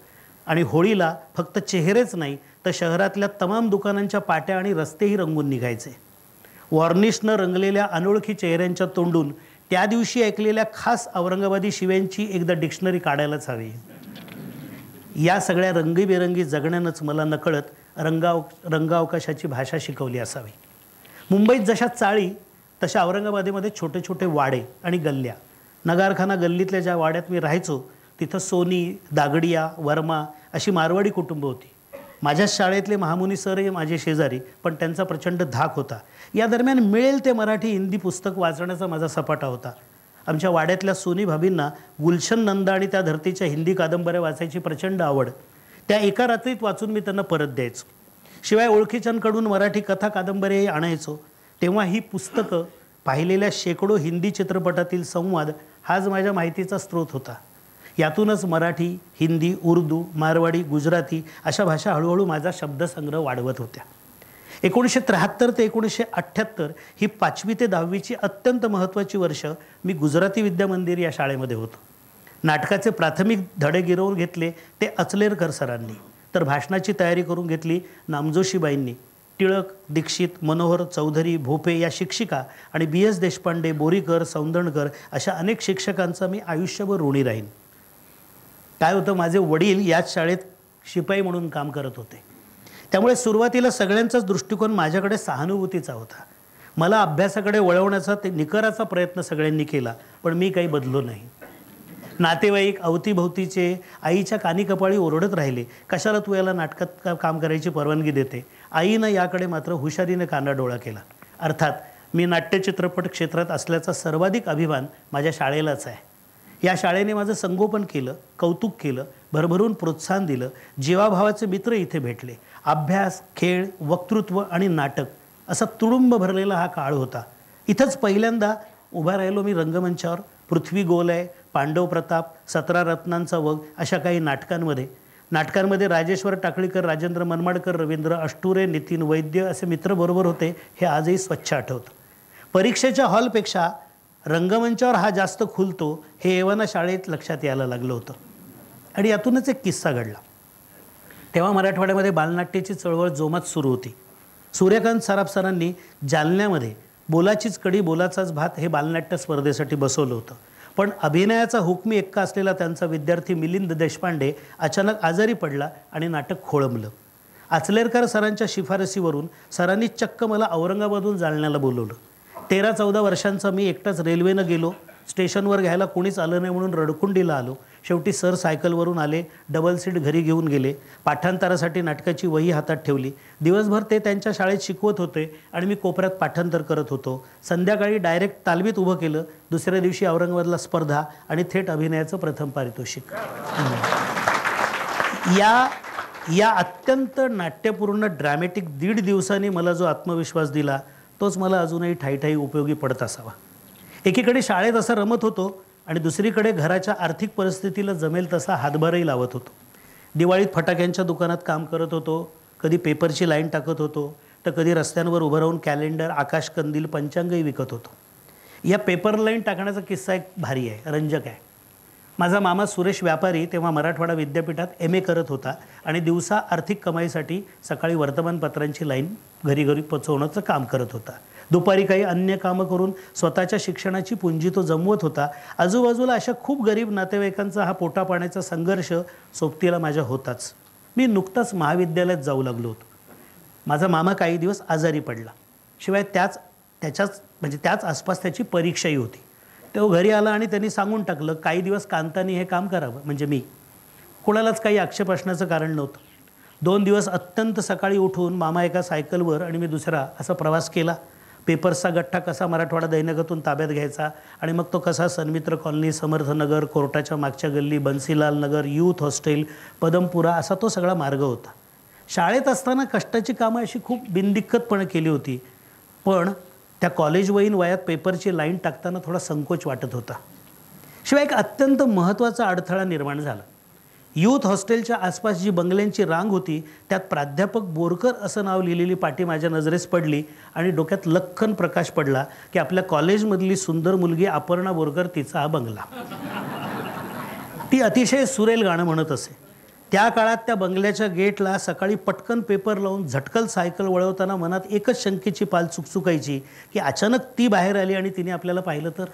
आणि होळीला फक्त चेहरेच नाही तर शहरातल्या तमाम दुकानांच्या पाट्या आणि रस्तेही रंगून निघायचे. वॉर्निशनं रंगलेल्या अनोळखी चेहऱ्यांच्या तोंडून त्या दिवशी ऐकलेल्या खास औरंगाबादी शिव्यांची एकदा डिक्शनरी काढायलाच हवी. या सगळ्या रंगीबेरंगी जगण्यानंच मला नकळत रंगावकाशाची भाषा शिकवली असावी. मुंबईत जशा चाळी तशा औरंगाबादेमध्ये छोटे छोटे वाडे आणि गल्ल्या. नगारखाना गल्लीतल्या ज्या वाड्यात मी राहायचो तिथं सोनी, दागडिया, वर्मा अशी मारवाडी कुटुंब होती. माझ्या शाळेतले महामुनी सरही माझे शेजारी, पण त्यांचा प्रचंड धाक होता. या दरम्यान मिळेल ते मराठी हिंदी पुस्तक वाचण्याचा माझा सपाटा होता. आमच्या वाड्यातल्या सोनी भाभींना गुलशन नंदा आणि त्या धरतीच्या हिंदी कादंबऱ्या वाचायची प्रचंड आवड. त्या एका रात्रीत वाचून मी त्यांना परत द्यायचो. शिवाय ओळखीच्यांकडून मराठी कथा कादंबऱ्याही आणायचो. तेव्हा ही पुस्तकं, पाहिलेल्या शेकडो हिंदी चित्रपटातील संवाद हाच माझ्या माहितीचा स्रोत होता. यातूनच मराठी, हिंदी, उर्दू, मारवाडी, गुजराती अशा भाषा हळूहळू माझा शब्दसंग्रह वाढवत होत्या. 1973 ते 1978 ही 5वी ते 10वीची अत्यंत महत्त्वाची वर्ष मी गुजराती विद्या मंदिर या शाळेमध्ये होतो. नाटकाचे प्राथमिक धडे गिरवून घेतले ते अचलेरकर सरांनी, तर भाषणाची तयारी करून घेतली नामजोशीबाईंनी. टिळक, दीक्षित, मनोहर, चौधरी, भोपे या शिक्षिका आणि BS देशपांडे, बोरीकर, सौंदणकर अशा अनेक शिक्षकांचा मी आयुष्यभर ऋणी राहीन. काय होतं, माझे वडील याच शाळेत शिपाई म्हणून काम करत होते. त्यामुळे सुरुवातीला सगळ्यांचाच दृष्टिकोन माझ्याकडे सहानुभूतीचा होता. मला अभ्यासाकडे वळवण्याचा ते निकराचा प्रयत्न सगळ्यांनी केला, पण मी काही बदलो नाही. नातेवाईक, अवतीभोवतीचे आईच्या कानी कपाळी ओरडत राहिले, कशाला तू याला नाटकात काम करायची परवानगी देते. आईनं याकडे मात्र हुशारीने कानाडोळा केला. अर्थात मी नाट्यचित्रपट क्षेत्रात असल्याचा सर्वाधिक अभिमान माझ्या शाळेलाच आहे. या शाळेने माझं संगोपन केलं, कौतुक केलं, भरभरून प्रोत्साहन दिलं. जीवाभावाचे मित्र इथे भेटले. अभ्यास, खेळ, वक्तृत्व आणि नाटक असा तुडुंब भरलेला हा काळ होता. इथंच पहिल्यांदा उभा राहिलो मी रंगमंचावर. पृथ्वी गोल आहे, पांडव प्रताप, 17 रत्नांचा वग अशा काही नाटकांमध्ये राजेश्वर टाकळीकर, राजेंद्र मनमाडकर, रवींद्र अष्टुरे, नितीन वैद्य असे मित्र बरोबर होते. हे आजही स्वच्छ आठवतं. परीक्षेच्या हॉलपेक्षा रंगमंचावर हा जास्त खुलतो हे एव्हाना शाळेत लक्षात यायला लागलं होतं. आणि यातूनच एक किस्सा घडला. तेव्हा मराठवाड्यामध्ये बालनाट्याची चळवळ जोमात सुरू होती. सूर्यकांत सराफ सरांनी जालन्यामध्ये बोलाचीच कडी बोलाचाच भात हे बालनाट्य स्पर्धेसाठी बसवलं होतं. पण अभिनयाचा हुकमी एक्का असलेला त्यांचा विद्यार्थी मिलिंद देशपांडे अचानक आजारी पडला आणि नाटक खोळंबलं. आचलेरकर सरांच्या शिफारसीवरून सरांनी चक्क मला औरंगाबादहून जालन्याला बोलवलं. 13-14 वर्षांचा मी एकटाच रेल्वेनं गेलो. स्टेशनवर घ्यायला कोणीच आलं नाही म्हणून रडकुंडीला आलो. शेवटी सर सायकलवरून आले, डबल सीट घरी घेऊन गेले. पाठांतरासाठी नाटकाची वही हातात ठेवली. दिवसभर ते त्यांच्या शाळेत शिकवत होते आणि मी कोपऱ्यात पाठांतर करत होतो. संध्याकाळी डायरेक्ट तालमीत उभं केलं. दुसऱ्या दिवशी औरंगाबादला स्पर्धा आणि थेट अभिनयाचं प्रथम पारितोषिक. या अत्यंत नाट्यपूर्ण ड्रॅमॅटिक 1.5 दिवसांनी मला जो आत्मविश्वास दिला तोच मला अजूनही ठाईठाई उपयोगी पडत असावा. एकीकडे शाळेत असं रमत होतो आणि दुसरीकडे घराच्या आर्थिक परिस्थितीला जमेल तसा हातभारही लावत होतो. दिवाळीत फटाक्यांच्या दुकानात काम करत होतो, कधी पेपरची लाईन टाकत होतो, तर कधी रस्त्यांवर उभं राहून कॅलेंडर, आकाशकंदील, पंचांगही विकत होतो. या पेपर लाईन टाकण्याचा किस्सा एक भारी आहे, रंजक आहे. माझा मामा सुरेश व्यापारी तेव्हा मराठवाडा विद्यापीठात MA करत होता आणि दिवसा आर्थिक कमाईसाठी सकाळी वर्तमानपत्रांची लाईन घरी घरी पोचवण्याचं काम करत होता. दुपारी काही अन्य कामं करून स्वतःच्या शिक्षणाची पुंजी तो जमवत होता. आजूबाजूला अशा खूप गरीब नातेवाईकांचा हा पोटापाण्याचा संघर्ष सोबतीला माझ्या होताच. मी नुकताच महाविद्यालयात जाऊ लागलो होतो. माझा मामा काही दिवस आजारी पडला. शिवाय त्याच आसपास त्याची परीक्षाही होती. तो घरी आला आणि त्यांनी सांगून टाकलं काही दिवस कांतानी हे काम करावं. म्हणजे मी, कोणालाच काही आक्षेप असण्याचं कारण नव्हतं. 2 दिवस अत्यंत सकाळी उठून मामा एका सायकलवर आणि मी दुसरा असा प्रवास केला. पेपर्सचा गठ्ठा कसा मराठवाडा दैनिकातून ताब्यात घ्यायचा आणि मग तो कसा सन्मित्र कॉलनी, समर्थनगर, कोर्टाच्या मागच्या गल्ली, बन्सीलाल नगर, यूथ हॉस्टेल, पदमपुरा असा तो सगळा मार्ग होता. शाळेत असताना कष्टाची कामं अशी खूप बिनदिक्कतपणे केली होती. पण त्या कॉलेजवयीन वयात पेपरची लाईन टाकताना थोडा संकोच वाटत होता. शिवाय एक अत्यंत महत्त्वाचा अडथळा निर्माण झाला. यूथ हॉस्टेलच्या आसपास जी बंगल्यांची रांग होती त्यात प्राध्यापक बोरकर असं नाव लिहिलेली पाटी माझ्या नजरेस पडली आणि डोक्यात लख्खन प्रकाश पडला की आपल्या कॉलेजमधली सुंदर मुलगी अपर्णा बोरकर, तिचा हा बंगला. ती अतिशय सुरेल गाणं म्हणत असे. त्या काळात त्या बंगल्याच्या गेटला सकाळी पटकन पेपर लावून झटकल सायकल वळवताना मनात एकच शंकेची पाल चुकचुकायची की अचानक ती बाहेर आली आणि तिने आपल्याला पाहिलं तर.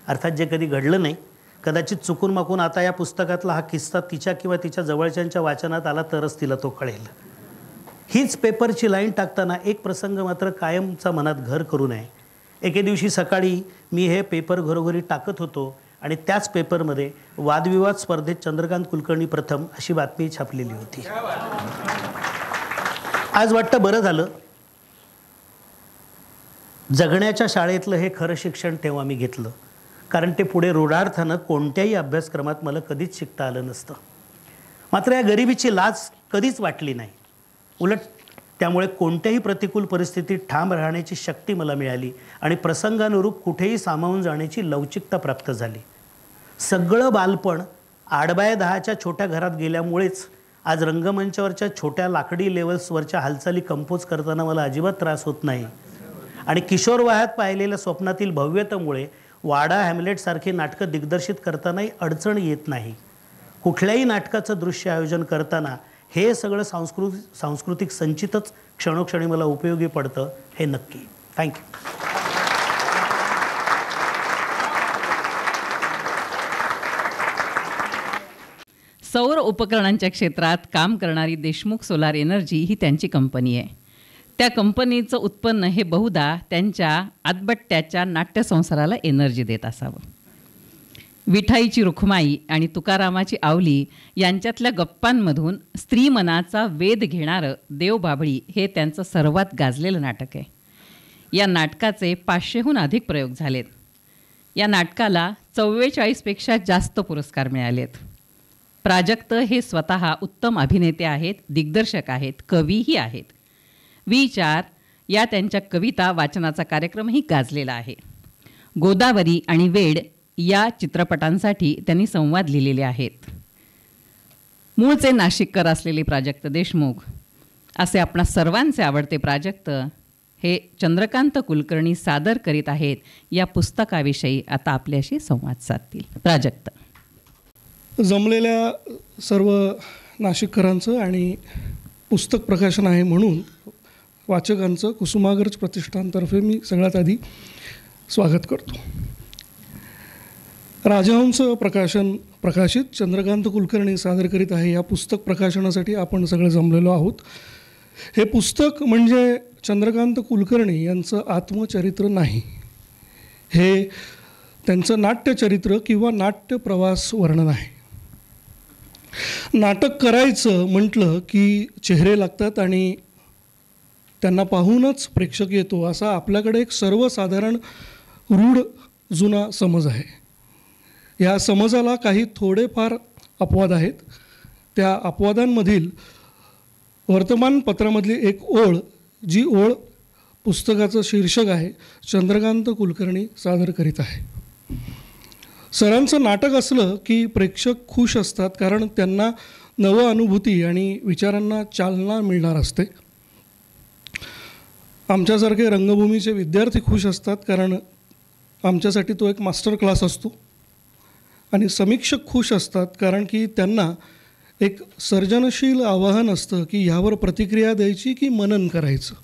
अर्थात जे कधी घडलं नाही. कदाचित चुकून माकून आता या पुस्तकातला हा किस्सा तिच्या किंवा तिच्या जवळच्यांच्या वाचनात आला तरच तिला तो कळेल. हीच पेपरची लाईन टाकताना एक प्रसंग मात्र कायमचा मनात घर करू नये. एके दिवशी सकाळी मी हे पेपर घरोघरी टाकत होतो आणि त्याच पेपरमध्ये वादविवाद स्पर्धेत चंद्रकांत कुलकर्णी प्रथम अशी बातमी छापलेली होती. आज वाटतं बरं झालं जगण्याच्या शाळेतलं हे खरं शिक्षण तेव्हा मी घेतलं. कारण ते पुढे रूढार्थानं कोणत्याही अभ्यासक्रमात मला कधीच शिकता आलं नसतं. मात्र या गरिबीची लाज कधीच वाटली नाही. उलट त्यामुळे कोणत्याही प्रतिकूल परिस्थितीत ठाम राहण्याची शक्ती मला मिळाली आणि प्रसंगानुरूप कुठेही सामावून जाण्याची लवचिकता प्राप्त झाली. सगळं बालपण 8x10च्या छोट्या घरात गेल्यामुळेच आज रंगमंचावरच्या छोट्या लाकडी लेवल्सवरच्या हालचाली कंपोज करताना मला अजिबात त्रास होत नाही. आणि किशोरवयात पाहिलेल्या स्वप्नातील भव्यतेमुळे वाडा हॅमलेटसारखी नाटकं दिग्दर्शित करतानाही अडचण येत नाही. कुठल्याही नाटकाचं दृश्य आयोजन करताना हे सगळं सांस्कृतिक संचितच क्षणोक्षणी मला उपयोगी पडतं, हे नक्की. थँक्यू. सौर उपकरणांच्या क्षेत्रात काम करणारी देशमुख सोलार एनर्जी ही त्यांची कंपनी आहे. त्या कंपनीचं उत्पन्न हे बहुधा त्यांच्या आतबट्ट्याच्या नाट्यसंसाराला एनर्जी देत असावं. विठाईची रुखमाई आणि तुकारामाची आवली यांच्यातल्या गप्पांमधून स्त्री मनाचा वेध घेणारं देवबाभळी हे त्यांचं सर्वात गाजलेलं नाटक आहे. या नाटकाचे 500हून अधिक प्रयोग झालेत. या नाटकाला 44पेक्षा जास्त पुरस्कार मिळालेत. प्राजक्त हे स्वतः उत्तम अभिनेते आहेत, दिग्दर्शक आहेत, कवीही आहेत. विचार या त्यांच्या कविता वाचनाचा कार्यक्रमही गाजलेला आहे. गोदावरी आणि वेड या चित्रपटांसाठी त्यांनी संवाद लिहिलेले आहेत. मूळचे नाशिककर असलेले प्राजक्त देशमुख असे आपणा सर्वांचे आवडते प्राजक्त हे चंद्रकांत कुलकर्णी सादर करीत आहेत. या पुस्तकाविषयी आता आपल्याशी संवाद साधतील. प्राजक्त. जमलेल्या सर्व नाशिककरांचं आणि पुस्तक प्रकाशन आहे म्हणून वाचकांचं कुसुमाग्रज प्रतिष्ठानतर्फे मी सगळ्यात आधी स्वागत करतो. राजहंस प्रकाशित चंद्रकांत कुलकर्णी सादर करीत आहे या पुस्तक प्रकाशनासाठी आपण सगळे जमलेलो आहोत. हे पुस्तक म्हणजे चंद्रकांत कुलकर्णी यांचं आत्मचरित्र नाही, हे त्यांचं नाट्यचरित्र किंवा नाट्यप्रवास वर्णन आहे. नाटक करायचं म्हटलं की चेहरे लागतात आणि त्यांना पाहूनच प्रेक्षक येतो असा आपल्याकडे एक सर्वसाधारण रूढ जुना समज आहे. या समजाला काही थोडेफार अपवाद आहेत. त्या अपवादांमधील वर्तमानपत्रामधली एक ओळ, जी ओळ पुस्तकाचं शीर्षक आहे, चंद्रकांत कुलकर्णी सादर करीत आहे. सरांचं नाटक असलं की प्रेक्षक खुश असतात, कारण त्यांना नव अनुभूती आणि विचारांना चालना मिळणार असते. आमच्यासारखे रंगभूमीचे विद्यार्थी खुश असतात, कारण आमच्यासाठी तो एक मास्टर क्लास असतो. आणि समीक्षक खुश असतात, कारण की त्यांना एक सर्जनशील आवाहन असतं की ह्यावर प्रतिक्रिया द्यायची की मनन करायचं.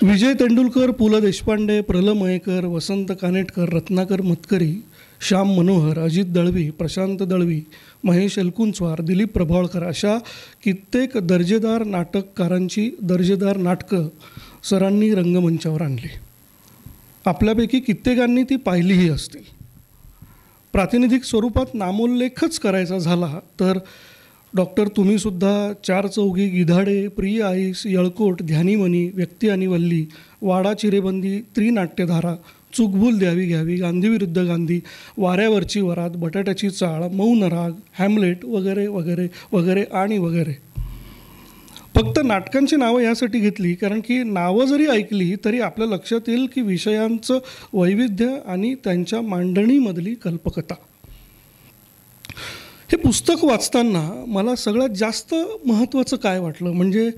विजय तेंडुलकर, पु ल देशपांडे, प्र ल मयेकर, वसंत कानेटकर, रत्नाकर मतकरी, श्याम मनोहर, अजित दळवी, प्रशांत दळवी, महेश एलकुंचवार, दिलीप प्रभावळकर अशा कित्येक दर्जेदार नाटककारांची दर्जेदार नाटकं सरांनी रंगमंचावर आणली. आपल्यापैकी कित्येकांनी ती पाहिलीही असतील. प्रातिनिधिक स्वरूपात नामोल्लेखच करायचा झाला तर डॉक्टर तुम्हीसुद्धा, चार चौघी, गिधाडे, प्रिय आईस, यळकोट, ध्यानीमणी, व्यक्ती आणि वल्ली, वाडा चिरेबंदी, त्रिनाट्यधारा, चूकभूल द्यावी घ्यावी, गांधी विरुद्ध गांधी, वाऱ्यावरची वरात, बटाट्याची चाळ, मौन राग, हॅमलेट वगैरे वगैरे वगैरे आणि वगैरे. फक्त नाटकांची नावं यासाठी घेतली कारण की नावं जरी ऐकली तरी आपल्या लक्षात येईल की विषयांचं वैविध्य आणि त्यांच्या मांडणीमधली कल्पकता. हे पुस्तक वाचताना मला सगळ्यात जास्त महत्त्वाचं काय वाटलं म्हणजे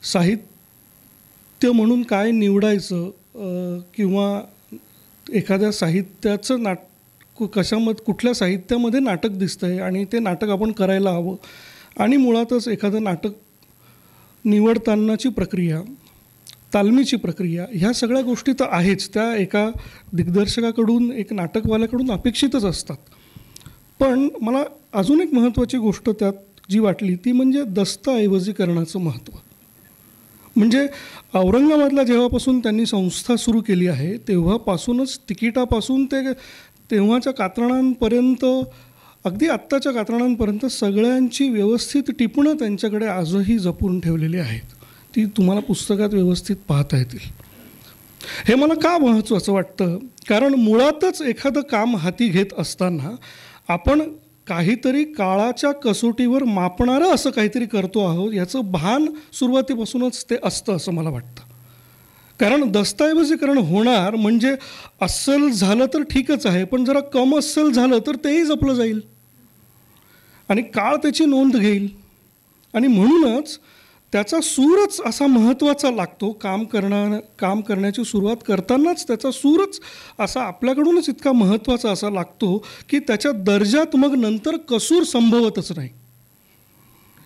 साहित्य म्हणून काय निवडायचं किंवा एखाद्या साहित्याचं कुठल्या साहित्यामध्ये नाटक दिसतं आहे आणि ते नाटक आपण करायला हवं. आणि मुळातच एखादं नाटक निवडतानाची प्रक्रिया, तालमीची प्रक्रिया, ह्या सगळ्या गोष्टी तर आहेच, त्या एका दिग्दर्शकाकडून, एक नाटकवाल्याकडून अपेक्षितच असतात. पण मला अजून एक महत्त्वाची गोष्ट त्यात जी वाटली ती म्हणजे दस्तऐवजीकरणाचं महत्त्व. म्हणजे औरंगाबादला जेव्हापासून त्यांनी संस्था सुरू केली आहे तेव्हापासूनच तिकिटापासून ते तेव्हाच्या कात्रणांपर्यंत, अगदी आत्ताच्या कात्रणांपर्यंत सगळ्यांची व्यवस्थित टिपणं त्यांच्याकडे आजही जपून ठेवलेली आहेत. ती तुम्हाला पुस्तकात व्यवस्थित पाहता येतील. हे मला का महत्त्वाचं वाटतं? कारण मुळातच एखादं काम हाती घेत असताना आपण काहीतरी काळाच्या कसोटीवर मापणारं असं काहीतरी करतो आहोत याचं भान सुरुवातीपासूनच ते असतं असं मला वाटतं. कारण दस्तऐवजीकरण होणार म्हणजे अस्सल झालं तर ठीकच आहे, पण जरा कम अस्सल झालं तर तेही जपलं जाईल आणि काळ त्याची नोंद घेईल. आणि म्हणूनच त्याचा सूरच असा महत्त्वाचा लागतो. काम करण्याची सुरुवात करतानाच त्याचा सूरच असा आपल्याकडूनच इतका महत्त्वाचा असा लागतो की त्याच्या दर्जात मग नंतर कसूर संभवतच नाही.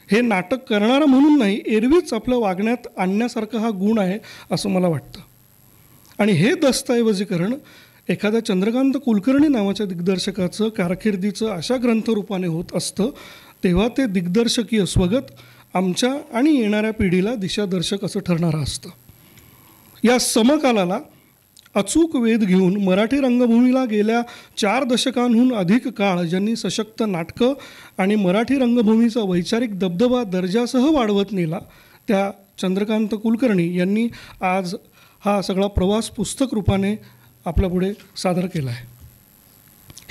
हे नाटक करणारा म्हणून नाही, एरवीच आपल्या वागण्यात आणण्यासारखा हा गुण आहे असं मला वाटतं. आणि हे दस्तऐवजीकरण एखाद्या चंद्रकांत कुलकर्णी नावाच्या दिग्दर्शकाचं कारकिर्दीचं अशा ग्रंथरूपाने होत असतं तेव्हा ते दिग्दर्शकीय स्वगत आमच्या आणि येणाऱ्या पिढीला दिशादर्शक असं ठरणारं असतं. या समकालाला अचूक वेध घेऊन मराठी रंगभूमीला गेल्या 4 दशकांहून अधिक काळ ज्यांनी सशक्त नाटकं आणि मराठी रंगभूमीचा वैचारिक दबदबा दर्जासह वाढवत नेला त्या चंद्रकांत कुलकर्णी यांनी आज हा सगळा प्रवास पुस्तक रूपाने आपल्यापुढे सादर केला आहे.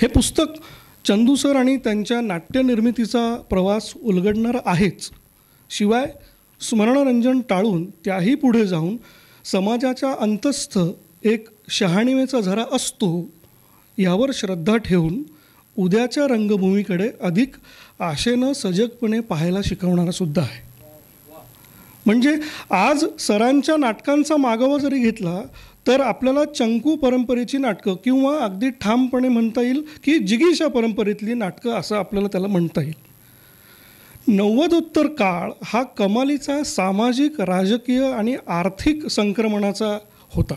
हे पुस्तक चंदू सर आणि त्यांच्या नाट्यनिर्मितीचा प्रवास उलगडणारं आहेच, शिवाय स्मरणरंजन टाळून त्याही पुढे जाऊन समाजाच्या अंतस्थ एक शहाणिवेचा झरा असतो यावर श्रद्धा ठेवून उद्याच्या रंगभूमीकडे अधिक आशेनं सजगपणे पाहायला शिकवणारासुद्धा आहे. म्हणजे आज सरांच्या नाटकांचा मागोवा जरी घेतला तर आपल्याला चंकू परंपरेची नाटकं किंवा अगदी ठामपणे म्हणता येईल की जिगीषा परंपरेतली नाटकं असं आपल्याला त्याला म्हणता येईल. नव्वदोत्तर काळ हा कमालीचा सामाजिक, राजकीय आणि आर्थिक संक्रमणाचा होता.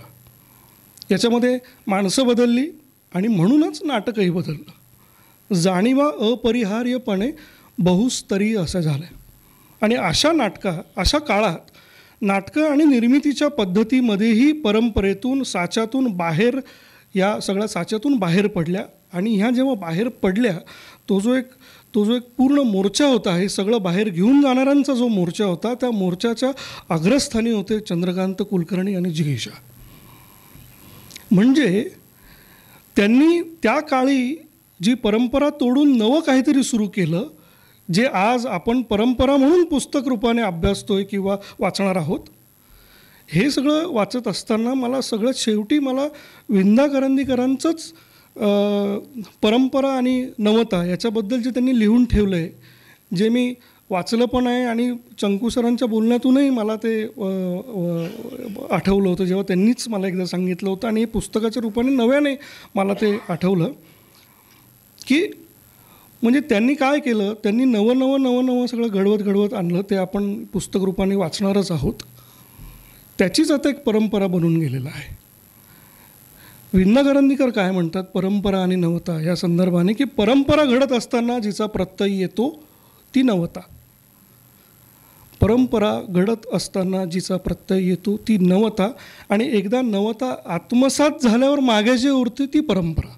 याच्यामध्ये माणसं बदलली आणि म्हणूनच नाटकही बदललं. जाणीवा अपरिहार्यपणे बहुस्तरीय असं झालं. आणि अशा काळात नाटकं आणि निर्मितीच्या पद्धतीमध्येही परंपरेतून, साच्यातून बाहेर, या सगळ्या साच्यातून बाहेर पडल्या. आणि ह्या जेव्हा बाहेर पडल्या तो जो एक पूर्ण मोर्चा होता, हे सगळं बाहेर घेऊन जाणाऱ्यांचा जो मोर्चा होता, त्या मोर्चाच्या अग्रस्थानी होते चंद्रकांत कुलकर्णी आणि जिगीषा. म्हणजे त्यांनी त्या काळी जी परंपरा तोडून नवं काहीतरी सुरू केलं, जे आज आपण परंपरा म्हणून पुस्तक रूपाने अभ्यासतोय किंवा वाचणार आहोत. हे सगळं वाचत असताना मला सगळ्यात शेवटी विंदा करंदीकरांचंच परंपरा आणि नवता याच्याबद्दल जे त्यांनी लिहून ठेवलं आहे, जे मी वाचलं पण आहे आणि चंकू सरांच्या बोलण्यातूनही मला ते आठवलं होतं जेव्हा त्यांनीच मला एकदा सांगितलं होतं. आणि पुस्तकाच्या रूपाने नव्याने मला ते आठवलं की म्हणजे त्यांनी काय केलं, त्यांनी नवं सगळं घडवत आणलं. ते आपण पुस्तक रूपाने वाचणारच आहोत. त्याचीच आता एक परंपरा बनून गेलेला आहे. विंदा करंदीकर काय म्हणतात परंपरा आणि नवता या संदर्भाने, की परंपरा घडत असताना जिचा प्रत्यय येतो ती नवता. परंपरा घडत असताना जिचा प्रत्यय येतो ती नवता. आणि एकदा नवता आत्मसात झाल्यावर मागे जे उरते ती परंपरा.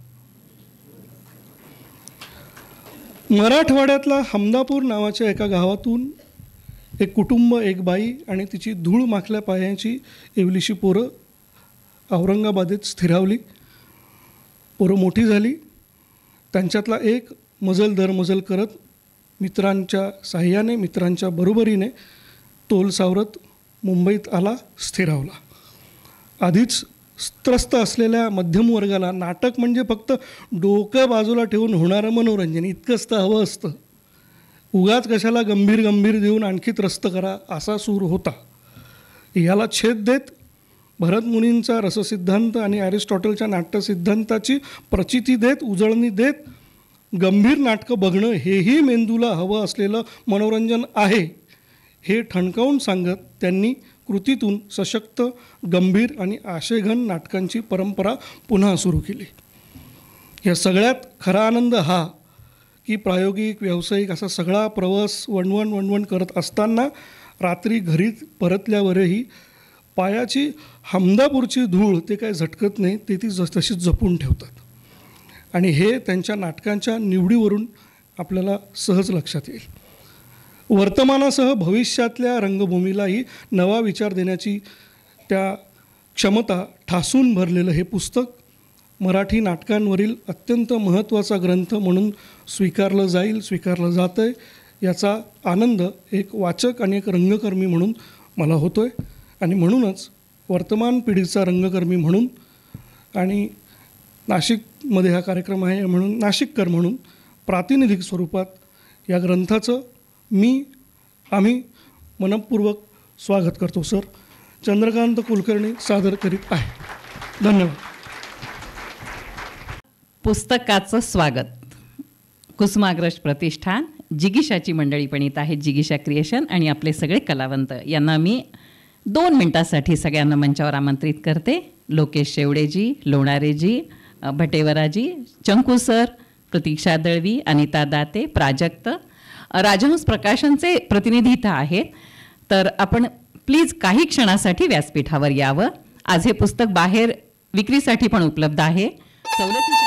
मराठवाड्यातला हमदापूर नावाच्या एका गावातून एक कुटुंब, एक बाई आणि तिची धूळ माखल्या पायाची एवलीशी पोरं औरंगाबादेत स्थिरावली. पोरं मोठी झाली. त्यांच्यातला एक मजल दर मजल करत मित्रांच्या साह्याने, मित्रांच्या बरोबरीने तोल सावरत मुंबईत आला, स्थिरावला. आधीच त्रस्त असलेल्या मध्यमवर्गाला नाटक म्हणजे फक्त डोकं बाजूला ठेवून होणारं मनोरंजन इतकंच तर हवं असतं. उगाच कशाला गंभीर देऊन आणखी त्रस्त करा असा सूर होता. याला छेद देत भरतमुनींचा रससिद्धांत आणि ॲरिस्टॉटलच्या नाट्यसिद्धांताची प्रचिती देत, उजळणी देत गंभीर नाटकं बघणं हेही मेंदूला हवं असलेलं मनोरंजन आहे हे ठणकावून सांगत त्यांनी कृतीतून सशक्त, गंभीर आणि आशयघन नाटकांची परंपरा पुन्हा सुरू केली. या सगळ्यात खरा आनंद हा की प्रायोगिक, व्यावसायिक असा सगळा प्रवास वणवण करत असताना रात्री घरी परतल्यावरही पायाची हमदापूरची धूळ ते काय झटकत नाही, ते ती तशीच जपून ठेवतात. आणि हे त्यांच्या नाटकांच्या निवडीवरून आपल्याला सहज लक्षात येईल. वर्तमानासह भविष्यातल्या रंगभूमीलाही नवा विचार देण्याची त्या क्षमता ठासून भरलेलं हे पुस्तक मराठी नाटकांवरील अत्यंत महत्त्वाचा ग्रंथ म्हणून स्वीकारलं जाईल, स्वीकारलं जातं आहे, याचा आनंद एक वाचक आणि एक रंगकर्मी म्हणून मला होतो आहे. आणि म्हणूनच वर्तमान पिढीचा रंगकर्मी म्हणून आणि नाशिकमध्ये हा कार्यक्रम आहे म्हणून नाशिककर म्हणून प्रातिनिधिक स्वरूपात या ग्रंथाचं आम्ही मनपूर्वक स्वागत करतो. सर, चंद्रकांत कुलकर्णी सादर करीत आहे. धन्यवाद. पुस्तकाचं स्वागत. कुसुमाग्रज प्रतिष्ठान, जिगीशाची मंडळी पण येत आहेत, जिगीशा क्रिएशन आणि आपले सगळे कलावंत यांना मी 2 मिनिटासाठी सगळ्यांना मंचावर आमंत्रित करते. लोकेश शेवडेजी, लोणारेजी, भटेवराजी, चंकू सर, प्रतीक्षा दळवी, अनिता दाते, प्राजक्त, राजहंस प्रकाशनचे प्रतिनिधी इथं आहेत. तर आपण प्लीज काही क्षणासाठी व्यासपीठावर यावं. आज हे पुस्तक बाहेर विक्रीसाठी पण उपलब्ध आहे. सवलतीच्या